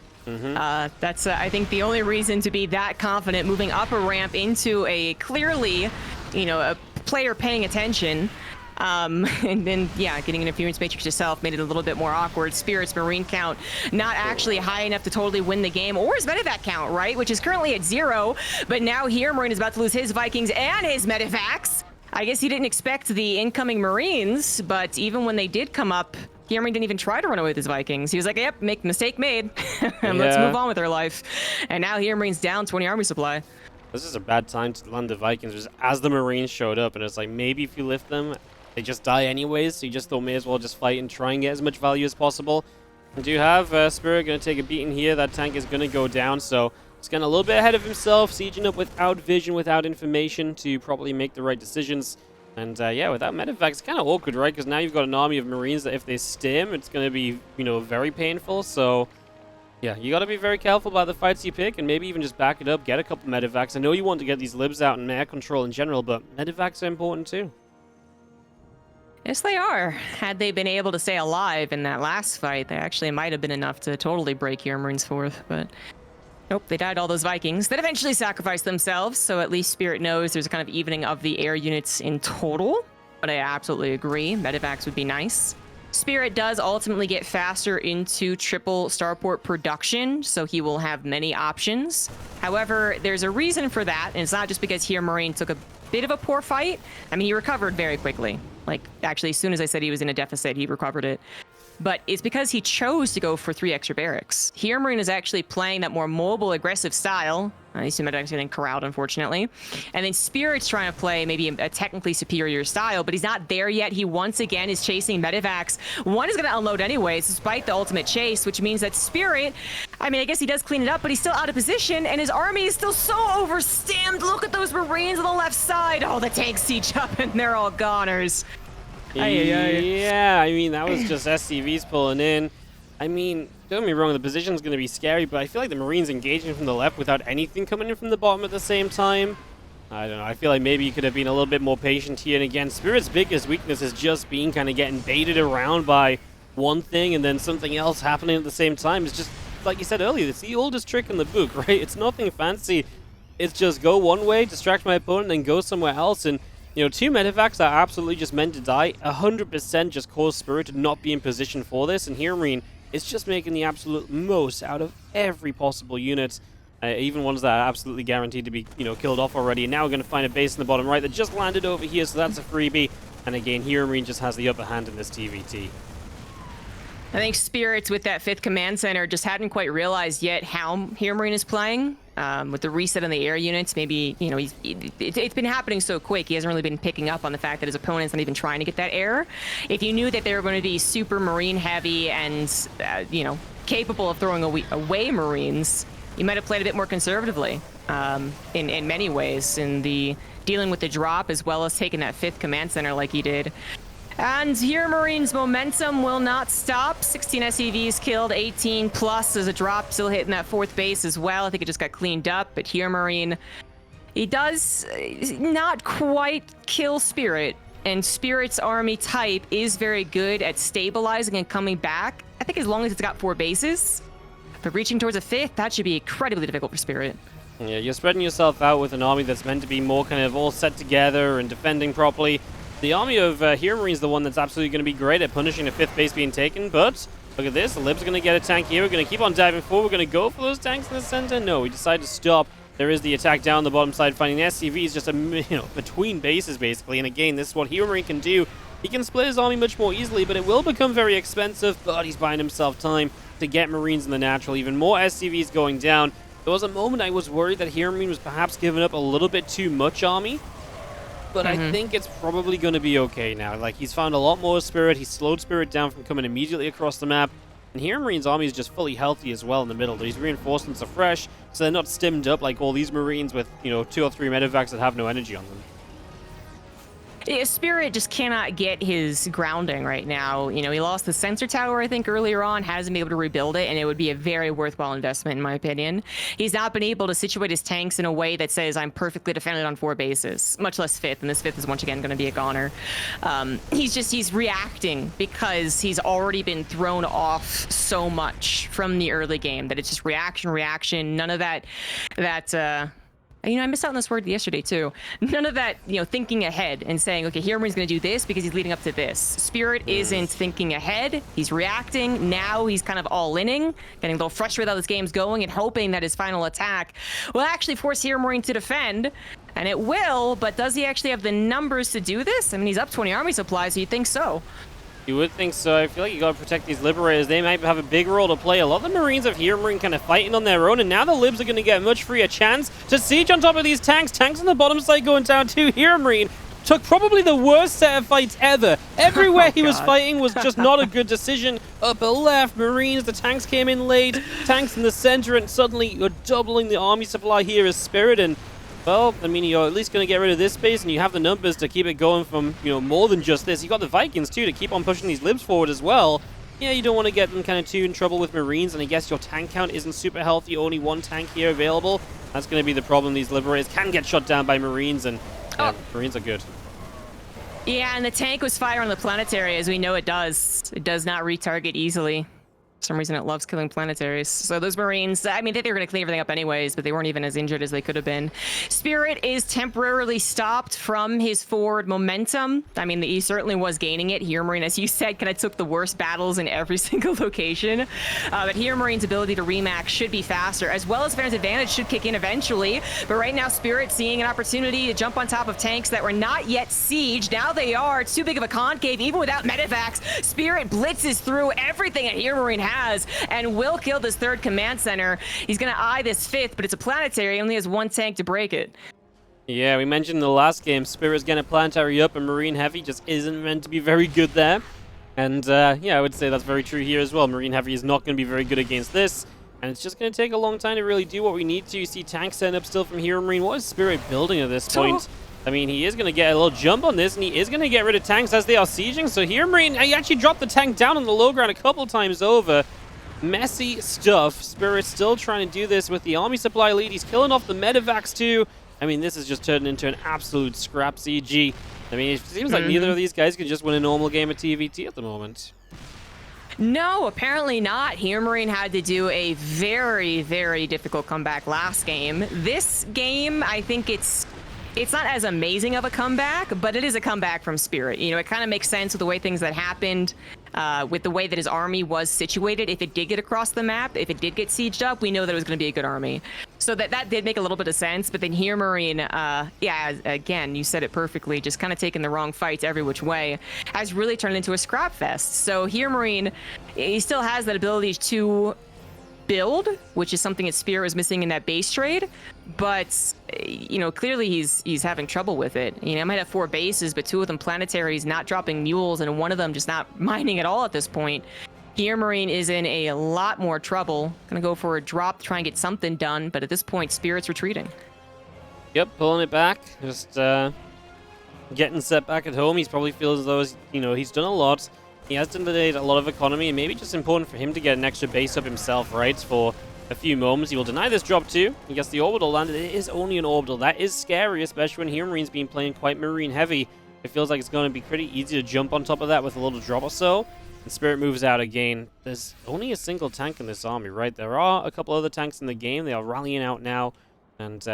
S2: That's, I think, the only reason to be that confident moving up a ramp into a clearly, you know, a player paying attention. And then, yeah, getting interference matrix yourself made it a little bit more awkward. Spirit's Marine count not actually high enough to totally win the game, or his medevac count, right? Which is currently at 0, but now HeRoMaRinE is about to lose his Vikings and his medevacs. I guess he didn't expect the incoming Marines, but even when they did come up, HeRoMaRinE didn't even try to run away with his Vikings. He was like, yep, mistake made. Let's move on with our life. And now HeRoMaRiNE's down 20 army supply.
S1: This is a bad time to land the Vikings just as the Marines showed up, and it's like, maybe if you lift them, they just die anyways, so you just thought may as well just fight and try and get as much value as possible. We do have Spirit going to take a beating here. That tank is going to go down, so he's getting a little bit ahead of himself, sieging up without vision, without information to probably make the right decisions. And yeah, without medevac, it's kind of awkward, right? Because now you've got an army of Marines that if they stim, it's going to be, you know, very painful. So yeah, you got to be very careful about the fights you pick and maybe even just back it up, get a couple medevacs. I know you want to get these libs out and air control in general, but medevacs are important too.
S2: Yes, they are. Had they been able to stay alive in that last fight, they actually might have been enough to totally break HeRoMaRiNE's 4th, but nope, they died all those Vikings that eventually sacrificed themselves, so at least Spirit knows there's a kind of evening of the air units in total. But I absolutely agree, medevacs would be nice. Spirit does ultimately get faster into triple starport production, so he will have many options. However, there's a reason for that, and it's not just because HeRoMaRiNE took a bit of a poor fight. I mean, he recovered very quickly. Like, actually, as soon as I said he was in a deficit, he recovered it. But it's because he chose to go for 3 extra barracks. HeRoMaRiNE is actually playing that more mobile, aggressive style. These two medevacs getting corralled, unfortunately. And then Spirit's trying to play maybe a technically superior style, but he's not there yet. He once again is chasing medevacs. One is going to unload anyways, despite the ultimate chase, which means that Spirit, I mean, I guess he does clean it up, but he's still out of position, and his army is still so overstimmed. Look at those Marines on the left side. Oh, the tanks siege up, and they're all goners.
S1: Yeah, I mean, that was just SCVs pulling in. I mean, don't get me wrong, the position's going to be scary, but I feel like the Marines engaging from the left without anything coming in from the bottom at the same time. I don't know, I feel like maybe you could have been a little bit more patient here. And again, Spirit's biggest weakness is just being kind of getting baited around by one thing and then something else happening at the same time. It's just, like you said earlier, it's the oldest trick in the book, right? It's nothing fancy. It's just go one way, distract my opponent, then go somewhere else. And you know, 2 medevacs are absolutely just meant to die. 100% just cause Spirit to not be in position for this. And HeRoMaRinE is just making the absolute most out of every possible unit. Even ones that are absolutely guaranteed to be, you know, killed off already. And now we're going to find a base in the bottom right that just landed over here. So that's a freebie. And again, HeRoMaRinE just has the upper hand in this TVT.
S2: I think Spirits with that 5th command center just hadn't quite realized yet how HeRoMaRinE is playing. With the reset on the air units, maybe, you know, it's been happening so quick, he hasn't really been picking up on the fact that his opponent's not even trying to get that air. If you knew that they were going to be super Marine heavy and, you know, capable of throwing away Marines, you might have played a bit more conservatively. in many ways, in the dealing with the drop as well as taking that 5th command center like he did. And HeRoMaRiNE's momentum will not stop. 16 SCVs killed, 18 plus as a drop, still hitting that 4th base as well. I think it just got cleaned up, but HeRoMaRiNE, he does not quite kill Spirit, and Spirit's army type is very good at stabilizing and coming back. I think as long as it's got 4 bases, but reaching towards a 5th, that should be incredibly difficult for Spirit.
S1: Yeah, you're spreading yourself out with an army that's meant to be more kind of all set together and defending properly. The army of HeRoMaRiNE is the one that's absolutely going to be great at punishing the 5th base being taken, but look at this. The Libs are going to get a tank here. We're going to keep on diving forward. We're going to go for those tanks in the center. No, we decide to stop. There is the attack down the bottom side, finding SCVs just between bases, basically. And again, this is what HeRoMaRiNE can do. He can split his army much more easily, but it will become very expensive. But he's buying himself time to get Marines in the natural. Even more SCVs going down. There was a moment I was worried that HeRoMaRiNE was perhaps giving up a little bit too much army. But I think it's probably going to be okay now. Like, he's found a lot more Spirit. He's slowed Spirit down from coming immediately across the map. And HeRoMaRiNE's army is just fully healthy as well in the middle. These reinforcements are fresh, so they're not stimmed up like all these Marines with, 2 or 3 medevacs that have no energy on them.
S2: Yeah, Spirit just cannot get his grounding right now. He lost the sensor tower, I think, earlier on, hasn't been able to rebuild it, and it would be a very worthwhile investment, in my opinion. He's not been able to situate his tanks in a way that says, I'm perfectly defended on 4 bases, much less 5th, and this 5th is once again going to be a goner. He's reacting because he's already been thrown off so much from the early game that it's just reaction, none of that I missed out on this word yesterday too. None of that, thinking ahead and saying, okay, HeRoMaRiNE's going to do this because he's leading up to this. Spirit isn't thinking ahead. He's reacting. Now he's kind of all-inning, getting a little frustrated how this game's going and hoping that his final attack will actually force HeRoMaRiNE to defend. And it will, but does he actually have the numbers to do this? I mean, he's up 20 army supplies, so you'd think so.
S1: You would think so. I feel like you got to protect these Liberators. They might have a big role to play. A lot of the Marines of HeRoMaRiNE kind of fighting on their own, and now the Libs are going to get a much freer chance to siege on top of these tanks. Tanks on the bottom side going down too. HeRoMaRiNE took probably the worst set of fights ever. Everywhere he was fighting was just not a good decision. Upper left, Marines, the tanks came in late. Tanks in the center, and suddenly you're doubling the army supply here as Spirit, and well, I mean, you're at least going to get rid of this space, and you have the numbers to keep it going from, more than just this. You got the Vikings, too, to keep on pushing these Libs forward as well. Yeah, you don't want to get them kind of too in trouble with Marines, and I guess your tank count isn't super healthy. Only 1 tank here available. That's going to be the problem. These Liberators can get shot down by Marines, and Marines are good.
S2: Yeah, and the tank was firing on the planetary, as we know it does. It does not retarget easily. For some reason, it loves killing planetaries. So those Marines, I mean, they were going to clean everything up anyways, but they weren't even as injured as they could have been. Spirit is temporarily stopped from his forward momentum. I mean, he certainly was gaining it. HeRoMaRiNE, as you said, kind of took the worst battles in every single location. But HeRoMaRiNE's ability to remax should be faster, as well as Fair's advantage should kick in eventually. But right now, Spirit seeing an opportunity to jump on top of tanks that were not yet sieged. Now they are. It's too big of a concave, even without medevacs. Spirit blitzes through everything that HeRoMaRiNE has and will kill this 3rd command center. He's going to eye this 5th, but it's a planetary. He only has 1 tank to break it.
S1: Yeah, we mentioned in the last game, Spirit's getting a planetary up, and Marine Heavy just isn't meant to be very good there. And yeah, I would say that's very true here as well. Marine Heavy is not going to be very good against this, and it's just going to take a long time to really do what we need to. You see tanks setting up still from HeRoMaRiNE. What is Spirit building at this point? I mean, he is going to get a little jump on this, and he is going to get rid of tanks as they are sieging. So HeRoMaRiNE, he actually dropped the tank down on the low ground a couple times over. Messy stuff. Spirit's still trying to do this with the army supply lead. He's killing off the medevacs too. I mean, this is just turning into an absolute scrap CG. I mean, it seems like neither of these guys can just win a normal game of TVT at the moment.
S2: No, apparently not. HeRoMaRiNE had to do a very, very difficult comeback last game. This game, I think it's not as amazing of a comeback, but it is a comeback from Spirit. It kind of makes sense with the way things that happened, with the way that his army was situated. If it did get across the map, if it did get sieged up, we know that it was going to be a good army. So that did make a little bit of sense. But then HeRoMaRiNE, yeah, again, you said it perfectly, just kind of taking the wrong fights every which way, has really turned into a scrap fest. So HeRoMaRiNE, he still has that ability to build, which is something that Spirit was missing in that base trade, but clearly he's having trouble with it. I might have 4 bases, but 2 of them planetaries, not dropping mules, and one of them just not mining at all at this point. HeRoMaRinE is in a lot more trouble. Gonna go for a drop to try and get something done, but at this point, Spirit's retreating.
S1: Yep, pulling it back. Just getting set back at home. He's probably feels as though he's done a lot. He has delayed a lot of economy, and maybe just important for him to get an extra base up himself, right? For a few moments. He will deny this drop too. He gets the orbital landed. It is only an orbital. That is scary, especially when HeRoMaRiNE's been playing quite marine heavy. It feels like it's going to be pretty easy to jump on top of that with a little drop or so. And Spirit moves out again. There's only a single tank in this army, right? There are a couple other tanks in the game. They are rallying out now. And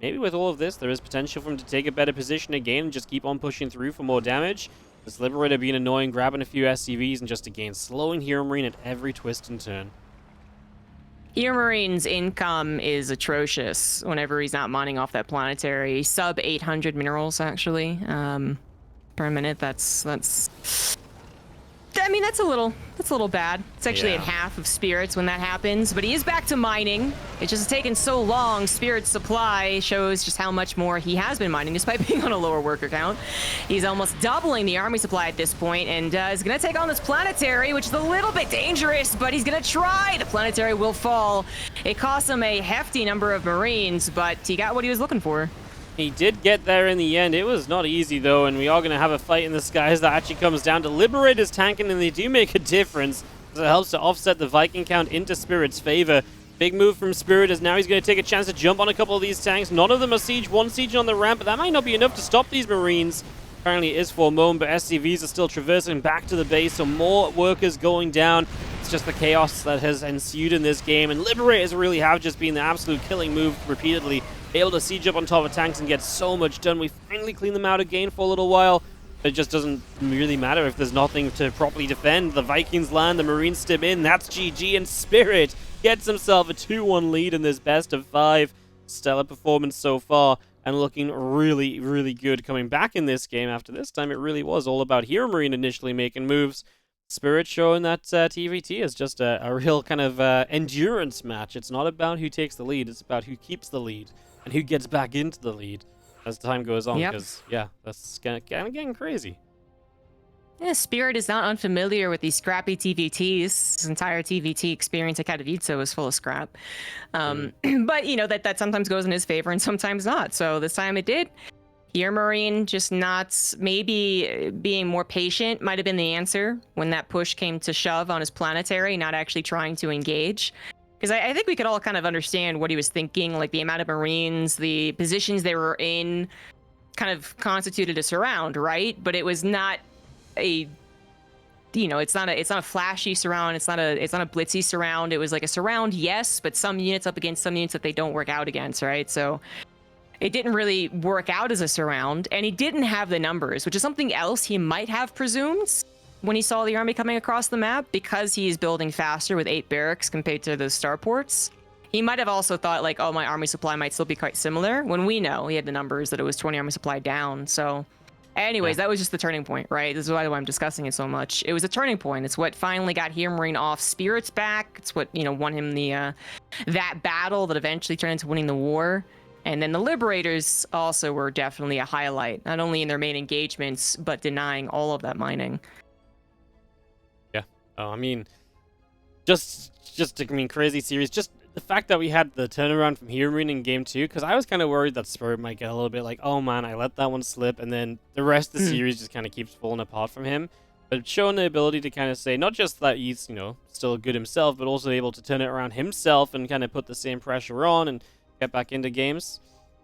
S1: maybe with all of this, there is potential for him to take a better position again and just keep on pushing through for more damage. This Liberator being annoying, grabbing a few SCVs, and just again slowing HeRoMaRiNE at every twist and turn.
S2: HeRoMaRiNE's income is atrocious whenever he's not mining off that planetary. Sub 800 minerals, actually, per minute. I mean, that's a little bad. It's actually at half of Spirit's when that happens, but he is back to mining. It's just taken so long. Spirit's supply shows just how much more he has been mining, despite being on a lower worker count. He's almost doubling the army supply at this point, and is going to take on this planetary, which is a little bit dangerous, but he's going to try. The planetary will fall. It cost him a hefty number of Marines, but he got what he was looking for.
S1: He did get there in the end. It was not easy, though, and we are going to have a fight in the skies that actually comes down to Liberators tanking, and they do make a difference, because it helps to offset the Viking count into Spirit's favor. Big move from Spirit, as now he's going to take a chance to jump on a couple of these tanks. None of them are siege. One siege on the ramp, but that might not be enough to stop these Marines. Apparently it is for a moment, but SCVs are still traversing back to the base, so more workers going down. It's just the chaos that has ensued in this game, and Liberators really have just been the absolute killing move repeatedly. Able to siege up on top of tanks and get so much done. We finally clean them out again for a little while. It just doesn't really matter if there's nothing to properly defend. The Vikings land, the Marines step in. That's GG, and Spirit gets himself a 2-1 lead in this best of 5. Stellar performance so far, and looking really, really good coming back in this game. After this time, it really was all about HeRoMaRiNE initially making moves. Spirit showing that TVT is just a real kind of endurance match. It's not about who takes the lead, it's about who keeps the lead and who gets back into the lead as time goes on, because, that's kind of getting crazy.
S2: Yeah, Spirit is not unfamiliar with these scrappy TVTs. His entire TVT experience at Katowice was full of scrap. But, that sometimes goes in his favor and sometimes not. So this time it did. HeRoMaRiNE just not, maybe being more patient might have been the answer when that push came to shove on his planetary, not actually trying to engage. Because I think we could all kind of understand what he was thinking, like the amount of Marines, the positions they were in kind of constituted a surround, right? But it was not a, it's not a flashy surround. It's not a blitzy surround. It was like a surround, yes, but some units up against some units that they don't work out against, right? So it didn't really work out as a surround, and he didn't have the numbers, which is something else he might have presumed when he saw the army coming across the map, because he's building faster with 8 barracks compared to the starports. He might have also thought, like, oh, my army supply might still be quite similar, when we know he had the numbers that it was 20 army supply down. So anyways, that was just the turning point, right? This is why I'm discussing it so much. It was a turning point. It's what finally got HeRoMaRiNE off Spirit's back. It's what, won him the that battle that eventually turned into winning the war. And then the Liberators also were definitely a highlight, not only in their main engagements, but denying all of that mining.
S1: Yeah. I mean, just crazy series. Just the fact that we had the turnaround from HeRoMaRiNE in game 2, because I was kind of worried that Spirit might get a little bit like, oh man, I let that one slip, and then the rest of the series just kind of keeps falling apart from him. But showing the ability to kind of say, not just that he's, still good himself, but also able to turn it around himself and kind of put the same pressure on and get back into games.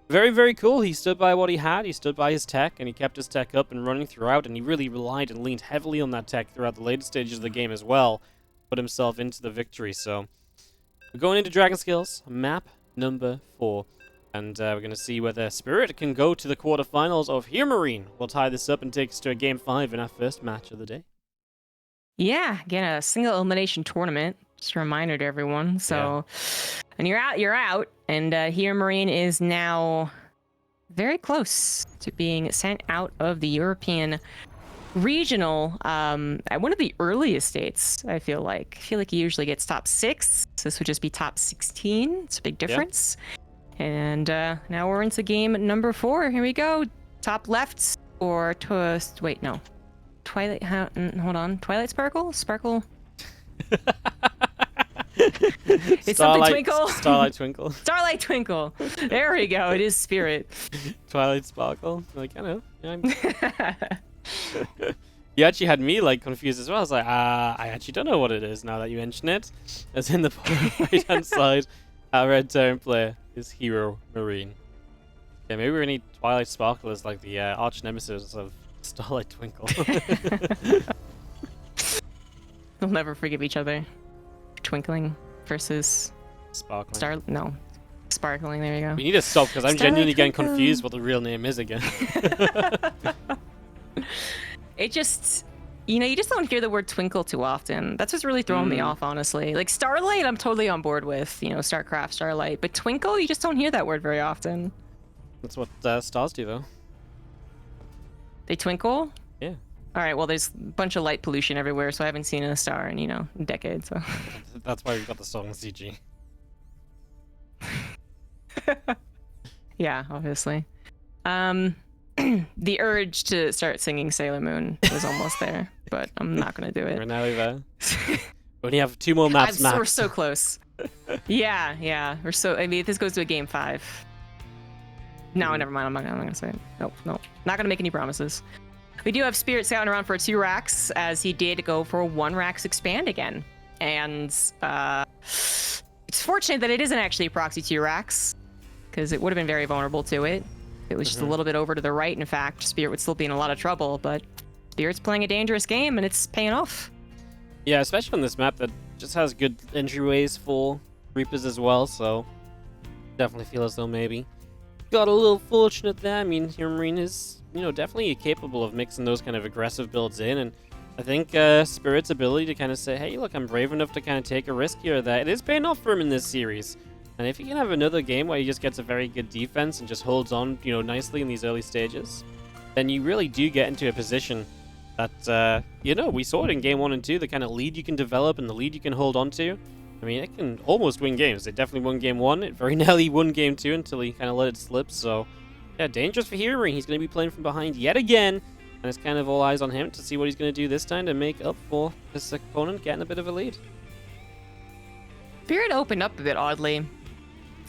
S1: Very, very cool. He stood by what he had. He stood by his tech, and he kept his tech up and running throughout, and he really relied and leaned heavily on that tech throughout the later stages of the game as well. Put himself into the victory. So we're going into Dragon Skills, map number 4. And we're going to see whether Spirit can go to the quarterfinals of HeRoMaRiNE. We'll tie this up and take us to a game 5 in our first match of the day. Yeah,
S2: again, a single elimination tournament. Just a reminder to everyone. So, and you're out. And HeRoMaRiNE is now very close to being sent out of the European regional at one of the earliest states. I feel like he usually gets top 6. So this would just be top 16. It's a big difference. Yeah. And now we're into game number 4. Here we go. Top left or Twilight. Hold on. Twilight Sparkle. It's something twinkle.
S1: Starlight Twinkle.
S2: Starlight Twinkle. There we go. It is Spirit.
S1: Twilight Sparkle. Like, I know. You actually had me like confused as well. I was like, I actually don't know what it is now that you mention it. As in the right hand side, our red turn player is HeRoMaRiNE. Yeah, maybe we need Twilight Sparkle as like the arch nemesis of Starlight Twinkle.
S2: We'll never forgive each other. Twinkling versus
S1: Sparkling.
S2: Sparkling. There you go.
S1: We need to stop because I'm genuinely getting confused what the real name is again.
S2: It just, you just don't hear the word twinkle too often. That's what's really throwing me off, honestly. Like Starlight, I'm totally on board with, StarCraft, Starlight. But twinkle, you just don't hear that word very often.
S1: That's what stars do, though.
S2: They twinkle?
S1: Yeah.
S2: All right, well, there's a bunch of light pollution everywhere, so I haven't seen a star in, a decade, so.
S1: That's why we've got the song CG.
S2: Yeah, obviously. The urge to start singing Sailor Moon was almost there, but I'm not going to do it.
S1: We're nearly there. We only have 2 more maps max.
S2: We're so close. Yeah. If this goes to a game 5. No, never mind. I'm not going to say it. Nope. Not going to make any promises. We do have Spirit scouting around for 2 racks, as he did go for 1 racks expand again. And it's fortunate that it isn't actually proxy 2 racks, because it would have been very vulnerable to it. It was just a little bit over to the right, in fact. Spirit would still be in a lot of trouble, but Spirit's playing a dangerous game, and it's paying off.
S1: Yeah, especially on this map that just has good entryways for Reapers as well, so definitely feel as though maybe got a little fortunate there. I mean, HeRoMaRiNE is, definitely capable of mixing those kind of aggressive builds in, and I think Spirit's ability to kind of say, hey, look, I'm brave enough to kind of take a risk here, that it is paying off for him in this series. And if he can have another game where he just gets a very good defense and just holds on, nicely in these early stages, then you really do get into a position that, we saw it in game 1 and 2, the kind of lead you can develop and the lead you can hold on to. I mean, it can almost win games. It definitely won game 1. It very nearly won game 2 until he kind of let it slip. So, yeah, dangerous for HeRoMaRiNE. He's going to be playing from behind yet again. And it's kind of all eyes on him to see what he's going to do this time to make up for this opponent getting a bit of a lead.
S2: Spirit opened up a bit oddly.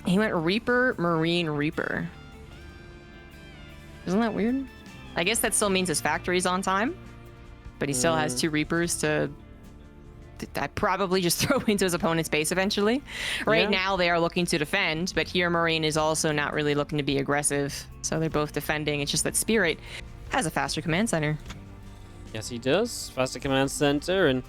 S2: He went Reaper, Marine, Reaper. Isn't that weird? I guess that still means his factory's on time, but he still has 2 Reapers to probably just throw into his opponent's base eventually. Right now they are looking to defend, but HeRoMaRiNE is also not really looking to be aggressive, so they're both defending. It's just that Spirit has a faster command center.
S1: Yes, he does. Faster command center, and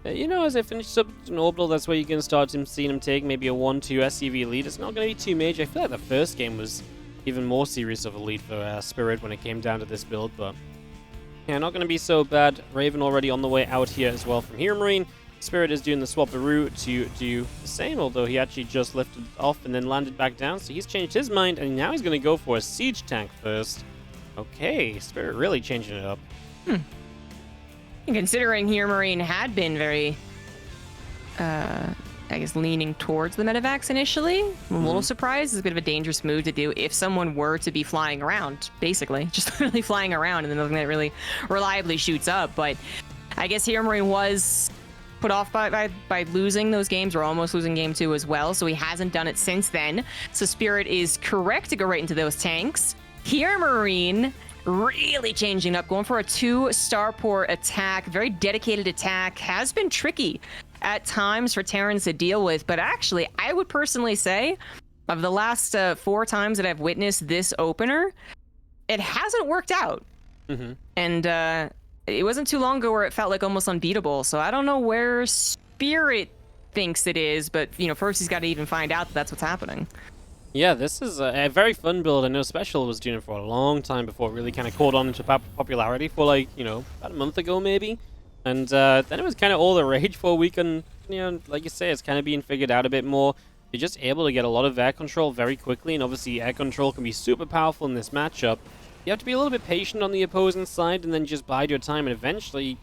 S1: as I finish up an orbital, that's where you can start seeing him take maybe a 1-2 SCV lead. It's not going to be too major. I feel like the first game was even more serious of a lead for Spirit when it came down to this build, but yeah, not going to be so bad. Raven already on the way out here as well from HeRoMaRiNE. Spirit is doing the swap-a-root to do the same, although he actually just lifted off and then landed back down, so he's changed his mind, and now he's going to go for a siege tank first. Okay, Spirit really changing it up.
S2: And considering HeRoMaRiNE had been very, leaning towards the medevacs initially, I'm a little surprised. It's a bit of a dangerous move to do if someone were to be flying around, basically. Just literally flying around, and then nothing that really reliably shoots up. But I guess HeRoMaRiNE was put off by losing those games, or almost losing game 2 as well, so he hasn't done it since then. So Spirit is correct to go right into those tanks. HeRoMaRiNE really changing up, going for a 2 starport attack, very dedicated attack. Has been tricky at times for Terrans to deal with, but actually I would personally say of the last 4 times that I've witnessed this opener, it hasn't worked out. And it wasn't too long ago where it felt like almost unbeatable, so I don't know where Spirit thinks it is, but first he's got to even find out that that's what's happening. Yeah, this is a very fun build. I know Special was doing it for a long time before it really kind of caught on into popularity for about a month ago maybe. And then it was kind of all the rage for a week, and like you say, it's kind of being figured out a bit more. You're just able to get a lot of air control very quickly, and obviously air control can be super powerful in this matchup. You have to be a little bit patient on the opposing side and then just bide your time, and eventually,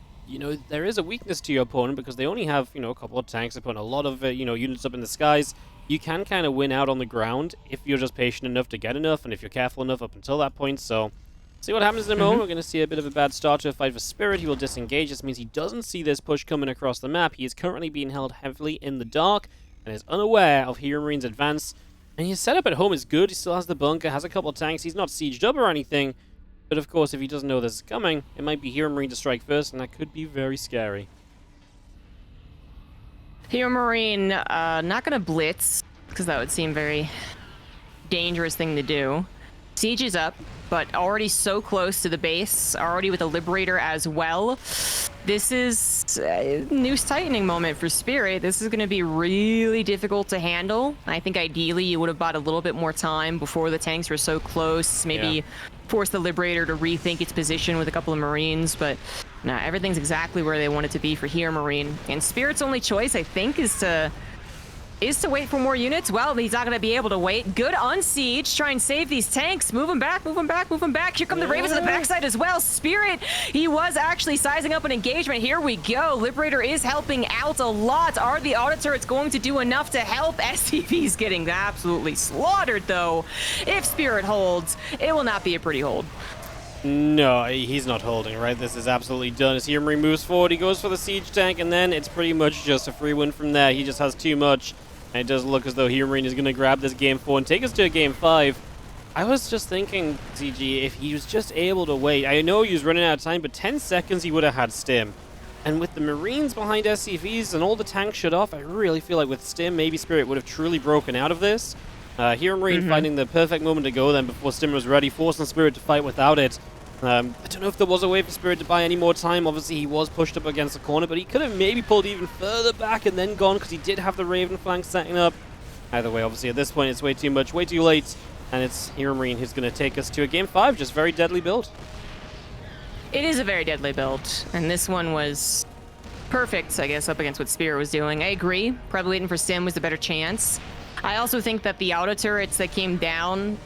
S2: there is a weakness to your opponent because they only have, a couple of tanks upon a lot of, units up in the skies. You can kind of win out on the ground if you're just patient enough to get enough, and if you're careful enough up until that point. So,
S1: See what happens in a moment. We're going to see a bit of a bad start to a fight for Spirit. He will disengage. This means he doesn't see this push coming across the map. He is currently being held heavily in the dark and is unaware of HeRoMaRiNE's advance. And his setup at home is good. He still has the bunker, has a couple of tanks. He's not sieged up or anything. But of course, if he doesn't know this is coming, it might be HeRoMaRiNE to strike first, and that could be very scary.
S2: HeRoMaRiNE not going to blitz, because that would seem very dangerous thing to do. Siege is up, but already so close to the base, already with a Liberator as well. This is a noose tightening moment for Spirit. This is going to be really difficult to handle. I think ideally you would have bought a little bit more time before the tanks were so close. Maybe force the Liberator to rethink its position with a couple of Marines, but no, everything's exactly where they want it to be for HeRoMaRiNE. And Spirit's only choice, I think, is to wait for more units. Well, he's not going to be able to wait. Good unsiege. Try and save these tanks. Move them back, move them back, move them back. Here come the Ravens on the backside as well. Spirit, he was actually sizing up an engagement. Here we go. Liberator is helping out a lot. Are the auto turrets going to do enough to help? SCV's getting absolutely slaughtered, though. If Spirit holds, it will not be a pretty hold.
S1: No, he's not holding, right? This is absolutely done. As HeRoMaRiNE moves forward, he goes for the siege tank, and then it's pretty much just a free win from there. He just has too much. And it does look as though HeRoMaRiNE is going to grab this game 4 and take us to a game 5. I was just thinking, ZG, if he was just able to wait. I know he was running out of time, but 10 seconds he would have had Stim. And with the Marines behind SCVs and all the tanks shut off, I really feel like with Stim, maybe Spirit would have truly broken out of this. HeRoMaRiNE finding the perfect moment to go then before Stim was ready, forcing Spirit to fight without it. I don't know if there was a way for Spirit to buy any more time. Obviously, he was pushed up against the corner, but he could have maybe pulled even further back and then gone because he did have the Raven flank setting up. Either way, obviously, at this point, it's way too much, way too late, and it's HeRoMaRiNE who's going to take us to a game 5. Just very deadly build.
S2: It is a very deadly build, and this one was perfect, I guess, up against what Spirit was doing. I agree. Probably waiting for Stim was the better chance. I also think that the auto turrets that came down,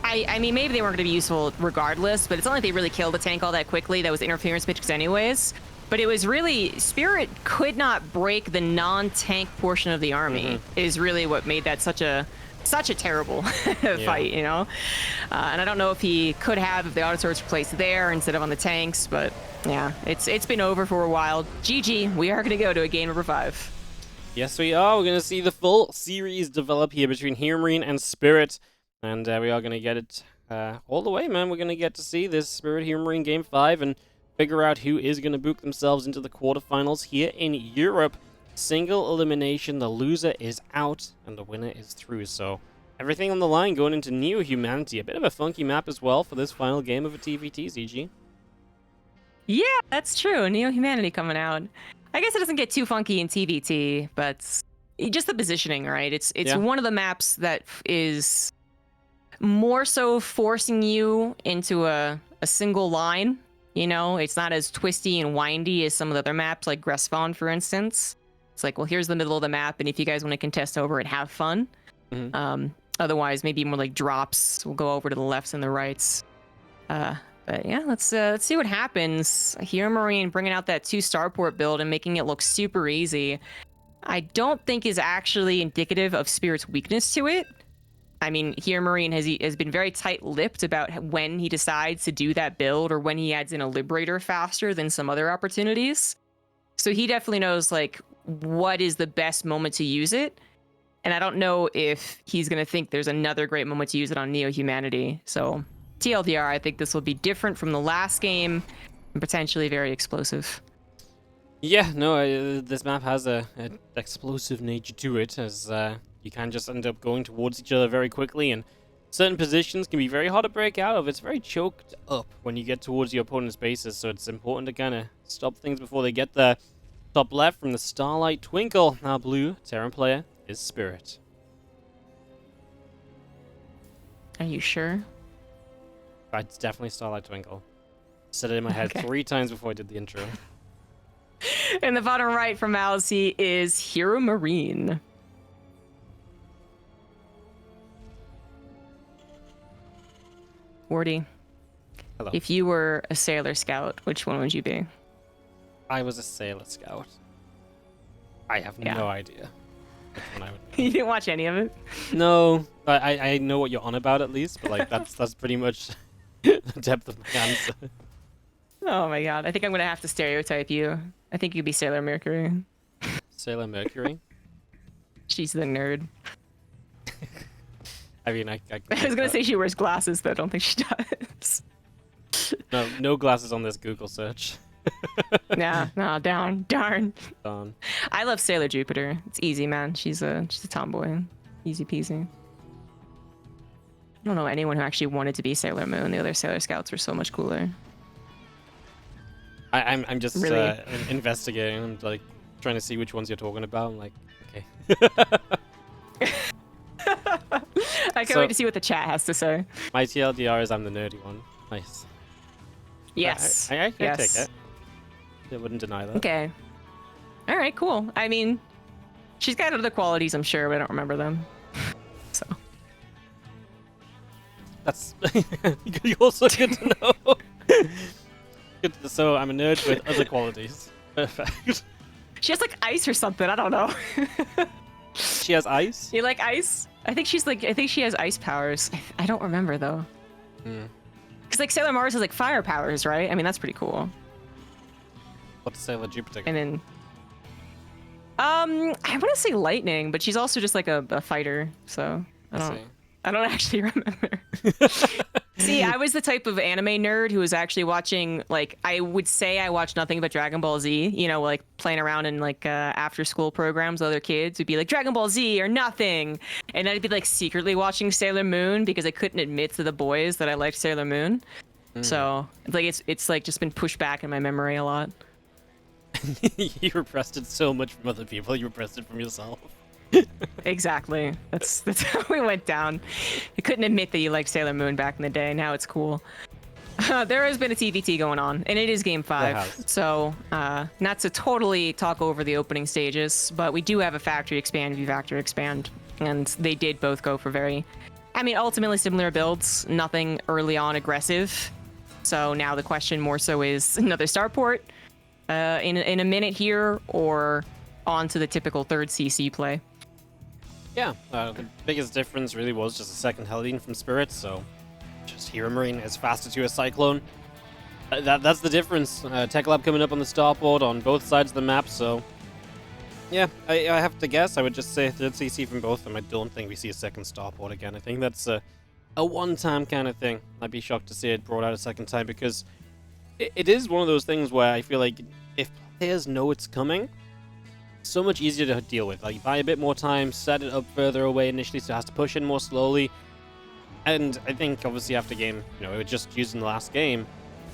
S2: I mean, maybe they weren't going to be useful regardless, but it's not like they really killed the tank all that quickly. That was interference pitches anyways. But it was really, Spirit could not break the non-tank portion of the army, is really what made that such a terrible fight, you know? And I don't know if he could have if the auto turrets were placed there instead of on the tanks, but yeah, it's been over for a while. GG, we are going to go to a game number 5.
S1: Yes, we are. We're going to see the full series develop here between HeRoMaRiNE and Spirit. And we are going to get it all the way, man. We're going to get to see this Spirit HeRoMaRiNE Game 5 and figure out who is going to book themselves into the quarterfinals here in Europe. Single elimination, the loser is out, and the winner is through. So everything on the line going into Neo Humanity. A bit of a funky map as well for this final game of a TVT, ZG.
S2: Yeah, that's true. Neo Humanity coming out. I guess it doesn't get too funky in TVT, but just the positioning, right? It's one of the maps that is more so forcing you into a single line. You know, it's not as twisty and windy as some of the other maps, like Grespon, for instance. It's like, well, here's the middle of the map, and if you guys want to contest over it, have fun. Otherwise, maybe more like drops. We'll go over to the lefts and the rights. But yeah, let's see what happens. HeRoMaRiNE bringing out that 2 starport build and making it look super easy. I don't think is actually indicative of Spirit's weakness to it. I mean, HeRoMaRiNE has been very tight-lipped about when he decides to do that build or when he adds in a Liberator faster than some other opportunities. So he definitely knows, like, what is the best moment to use it. And I don't know if he's going to think there's another great moment to use it on Neo Humanity. So TLDR, I think this will be different from the last game and potentially very explosive.
S1: Yeah, no, this map has an explosive nature to it, as you can just end up going towards each other very quickly, and certain positions can be very hard to break out of. It's very choked up when you get towards your opponent's bases, so it's important to kind of stop things before they get there. Top left from the Starlight Twinkle. Now blue, Terran player, is Spirit.
S2: Are you sure?
S1: It's definitely Starlight Twinkle. Said it in my head 3 times before I did the intro.
S2: In the bottom right from Malzy is HeRoMaRiNE. Wardy,
S1: Hello.
S2: If you were a Sailor Scout, which one would you be?
S1: I was a Sailor Scout. I have no idea which one I would be.
S2: You didn't watch any of it?
S1: No, I know what you're on about at least, but like that's pretty much The depth of my answer.
S2: Oh my god, I think I'm gonna have to stereotype you. I think you'd be Sailor Mercury.
S1: Sailor Mercury?
S2: She's the nerd.
S1: I mean, I
S2: I was gonna say she wears glasses, but I don't think she does.
S1: No glasses on this Google search.
S2: Nah, no, darn.
S1: Darn.
S2: I love Sailor Jupiter. It's easy, man. She's a tomboy. Easy peasy. I don't know anyone who actually wanted to be Sailor Moon. The other Sailor Scouts were so much cooler.
S1: I'm just
S2: Really?
S1: Investigating and like trying to see which ones you're talking about. I'm like, okay.
S2: I can't wait to see what the chat has to say.
S1: My TLDR is I'm the nerdy one. Nice.
S2: Yes.
S1: I can
S2: Yes.
S1: take it. I wouldn't deny that.
S2: Okay. All right, cool. I mean, she's got other qualities, I'm sure, but I don't remember them. So.
S1: That's also good to know. So I'm a nerd with other qualities. Perfect.
S2: She has like ice or something. I don't know.
S1: She has ice?
S2: You like ice? I think she has ice powers. I don't remember though. Because like Sailor Mars has like fire powers, right? I mean, that's pretty cool.
S1: What's Sailor Jupiter?
S2: And then, I want to say lightning, but she's also just like a fighter. So I don't actually remember. See, I was the type of anime nerd who was actually watching, like, I would say I watched nothing but Dragon Ball Z, you know, like playing around in like after school programs with other kids would be like Dragon Ball Z or nothing. And I'd be like secretly watching Sailor Moon because I couldn't admit to the boys that I liked Sailor Moon. So like it's like just been pushed back in my memory a lot.
S1: You repressed it so much from other people, you repressed it from yourself.
S2: Exactly. That's how we went down. You couldn't admit that you liked Sailor Moon back in the day. Now it's cool. There has been a TVT going on, and it is Game 5. So, not to totally talk over the opening stages, but we do have a Factory Expand, V-Factor Expand, and they did both go for very, I mean, ultimately similar builds. Nothing early on aggressive. So now the question more so is another starport in a minute here, or on to the typical third CC play.
S1: Yeah, the biggest difference really was just a second Helene from Spirit, so just HeRoMaRinE is faster to a Cyclone. That's the difference. Tech Lab coming up on the starboard on both sides of the map, so yeah, I have to guess. I would just say third CC from both of them. I don't think we see a second starport again. I think that's a one-time kind of thing. I'd be shocked to see it brought out a second time because it is one of those things where I feel like if players know it's coming, so much easier to deal with. Like, buy a bit more time, set it up further away initially, so it has to push in more slowly. And I think, obviously, after game, you know, it was just used in the last game.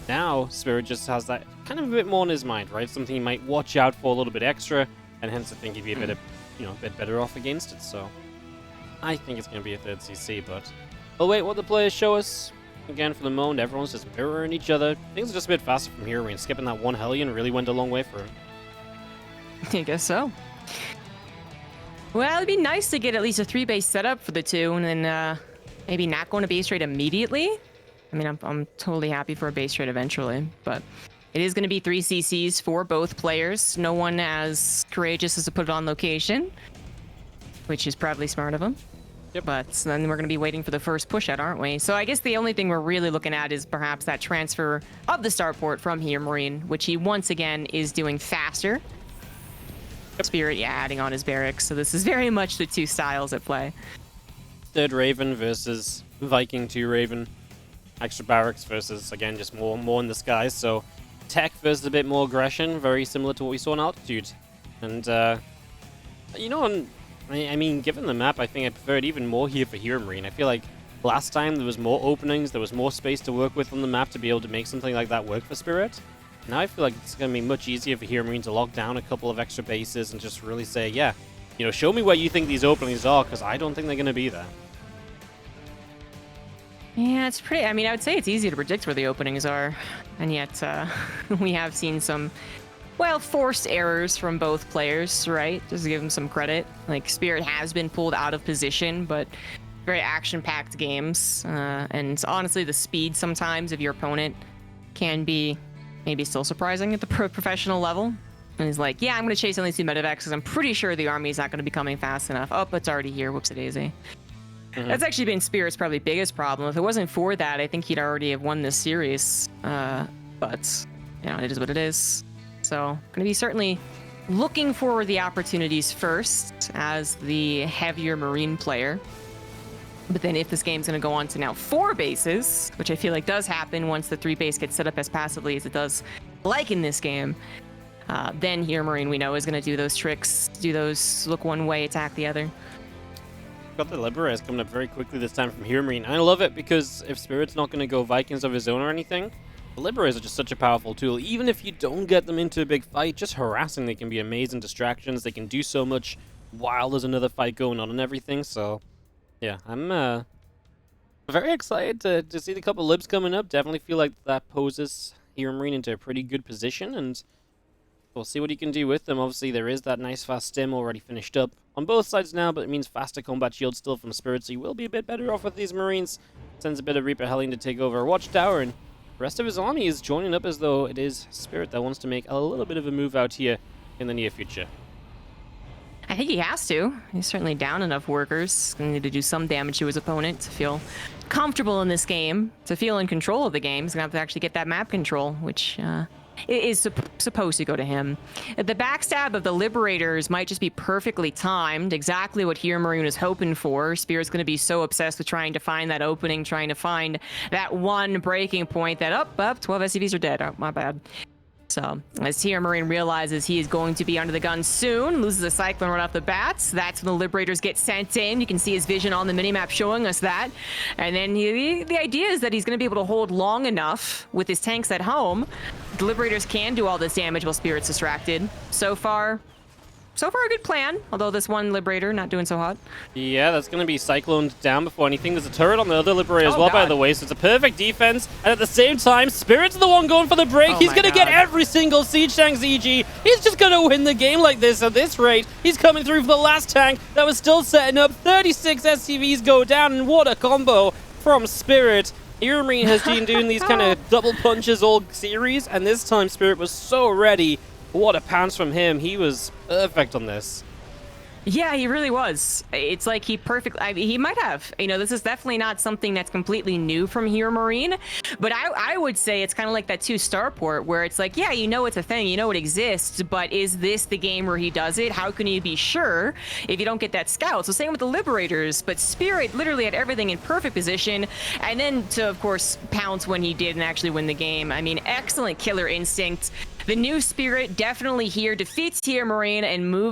S1: Now, Spirit just has that kind of a bit more in his mind, right? Something he might watch out for a little bit extra, and hence I think he'd be a bit better off against it. So, I think it's going to be a third CC, but we'll wait what the players show us. Again, for the moment, everyone's just mirroring each other. Things are just a bit faster from HeRoMaRinE. Skipping that one Hellion really went a long way for him.
S2: I guess so. Well, it'd be nice to get at least a 3-base setup for the two, and then maybe not going to base rate immediately. I mean, I'm totally happy for a base rate eventually, but it is going to be 3 CCs for both players. No one as courageous as to put it on location, which is probably smart of them. Yep. But then we're going to be waiting for the first push out, aren't we? So I guess the only thing we're really looking at is perhaps that transfer of the starport from HeRoMaRinE, which he once again is doing faster. Spirit, yeah, adding on his barracks. So this is very much the two styles at play.
S1: Third Raven versus Viking 2 Raven. Extra barracks versus, again, just more in the skies. So tech versus a bit more aggression, very similar to what we saw in Altitude. And, you know, I mean, given the map, I think I prefer it even more here for HeRoMaRinE. I feel like last time there was more openings, there was more space to work with on the map to be able to make something like that work for Spirit. Now I feel like it's going to be much easier for HeRoMaRinE to lock down a couple of extra bases and just really say, yeah, you know, show me where you think these openings are, because I don't think they're going to be there.
S2: Yeah, it's pretty, I mean, I would say it's easy to predict where the openings are, and yet we have seen some, well, forced errors from both players, right? Just to give them some credit. Like, Spirit has been pulled out of position, but very action-packed games, and honestly, the speed sometimes of your opponent can be maybe still surprising at the professional level. And he's like, yeah, I'm going to chase only 2 medevacs because I'm pretty sure the army's not going to be coming fast enough. Oh, it's already here. Whoops-a-daisy. That's actually been Spirit's probably biggest problem. If it wasn't for that, I think he'd already have won this series. But, you know, it is what it is. So, going to be certainly looking for the opportunities first as the heavier Marine player. But then if this game's going to go on to now 4 bases, which I feel like does happen once the 3 base gets set up as passively as it does, like in this game, then HeRoMaRinE, we know, is going to do those tricks, do those look one way, attack the other.
S1: Got the Liberators coming up very quickly this time from HeRoMaRinE. I love it because if Spirit's not going to go Vikings of his own or anything, the Liberators are just such a powerful tool. Even if you don't get them into a big fight, just harassing, they can be amazing distractions. They can do so much while there's another fight going on and everything, so... yeah, I'm very excited to see the couple libs coming up. Definitely feel like that poses HeRoMaRinE into a pretty good position, and we'll see what he can do with them. Obviously, there is that nice fast stim already finished up on both sides now, but it means faster combat shield still from Spirit, so he will be a bit better off with these Marines. Sends a bit of Reaper Hellion to take over Watchtower, and the rest of his army is joining up as though it is Spirit that wants to make a little bit of a move out here in the near future.
S2: I think he has to. He's certainly down enough workers. Gonna need to do some damage to his opponent to feel comfortable in this game, to feel in control of the game. He's gonna have to actually get that map control, which is supposed to go to him. The backstab of the Liberators might just be perfectly timed, exactly what HeRoMaRinE was hoping for. Spirit's gonna be so obsessed with trying to find that opening, trying to find that one breaking point that, 12 SCVs are dead. Oh, my bad. So, as HeRoMaRinE realizes he is going to be under the gun soon, loses a Cyclone right off the bats, that's when the Liberators get sent in. You can see his vision on the minimap showing us that. And then the idea is that he's going to be able to hold long enough with his tanks at home. The Liberators can do all this damage while Spirit's distracted. So far a good plan, although this one Liberator not doing so hot.
S1: Yeah, that's going to be cycloned down before anything. There's a turret on the other Liberator as well,
S2: God.
S1: by the way, so it's a perfect defense. And at the same time, Spirit's the one going for the break. He's going to get every single Siege Tank ZG. He's just going to win the game like this at this rate. He's coming through for the last tank that was still setting up. 36 SCVs go down, and what a combo from Spirit. HeRoMaRinE has been doing these kind of double punches all series, and this time Spirit was so ready. What a pounce from him. He was perfect on this.
S2: Yeah, he really was. It's like he might have. You know, this is definitely not something that's completely new from HeRoMaRinE, but I would say it's kind of like that 2-star port where it's like, yeah, you know it's a thing, you know it exists, but is this the game where he does it? How can you be sure if you don't get that scout? So same with the Liberators, but Spirit literally had everything in perfect position, and then to, of course, pounce when he did and actually win the game. I mean, excellent killer instinct. The new Spirit definitely here defeats HeRoMaRinE and moves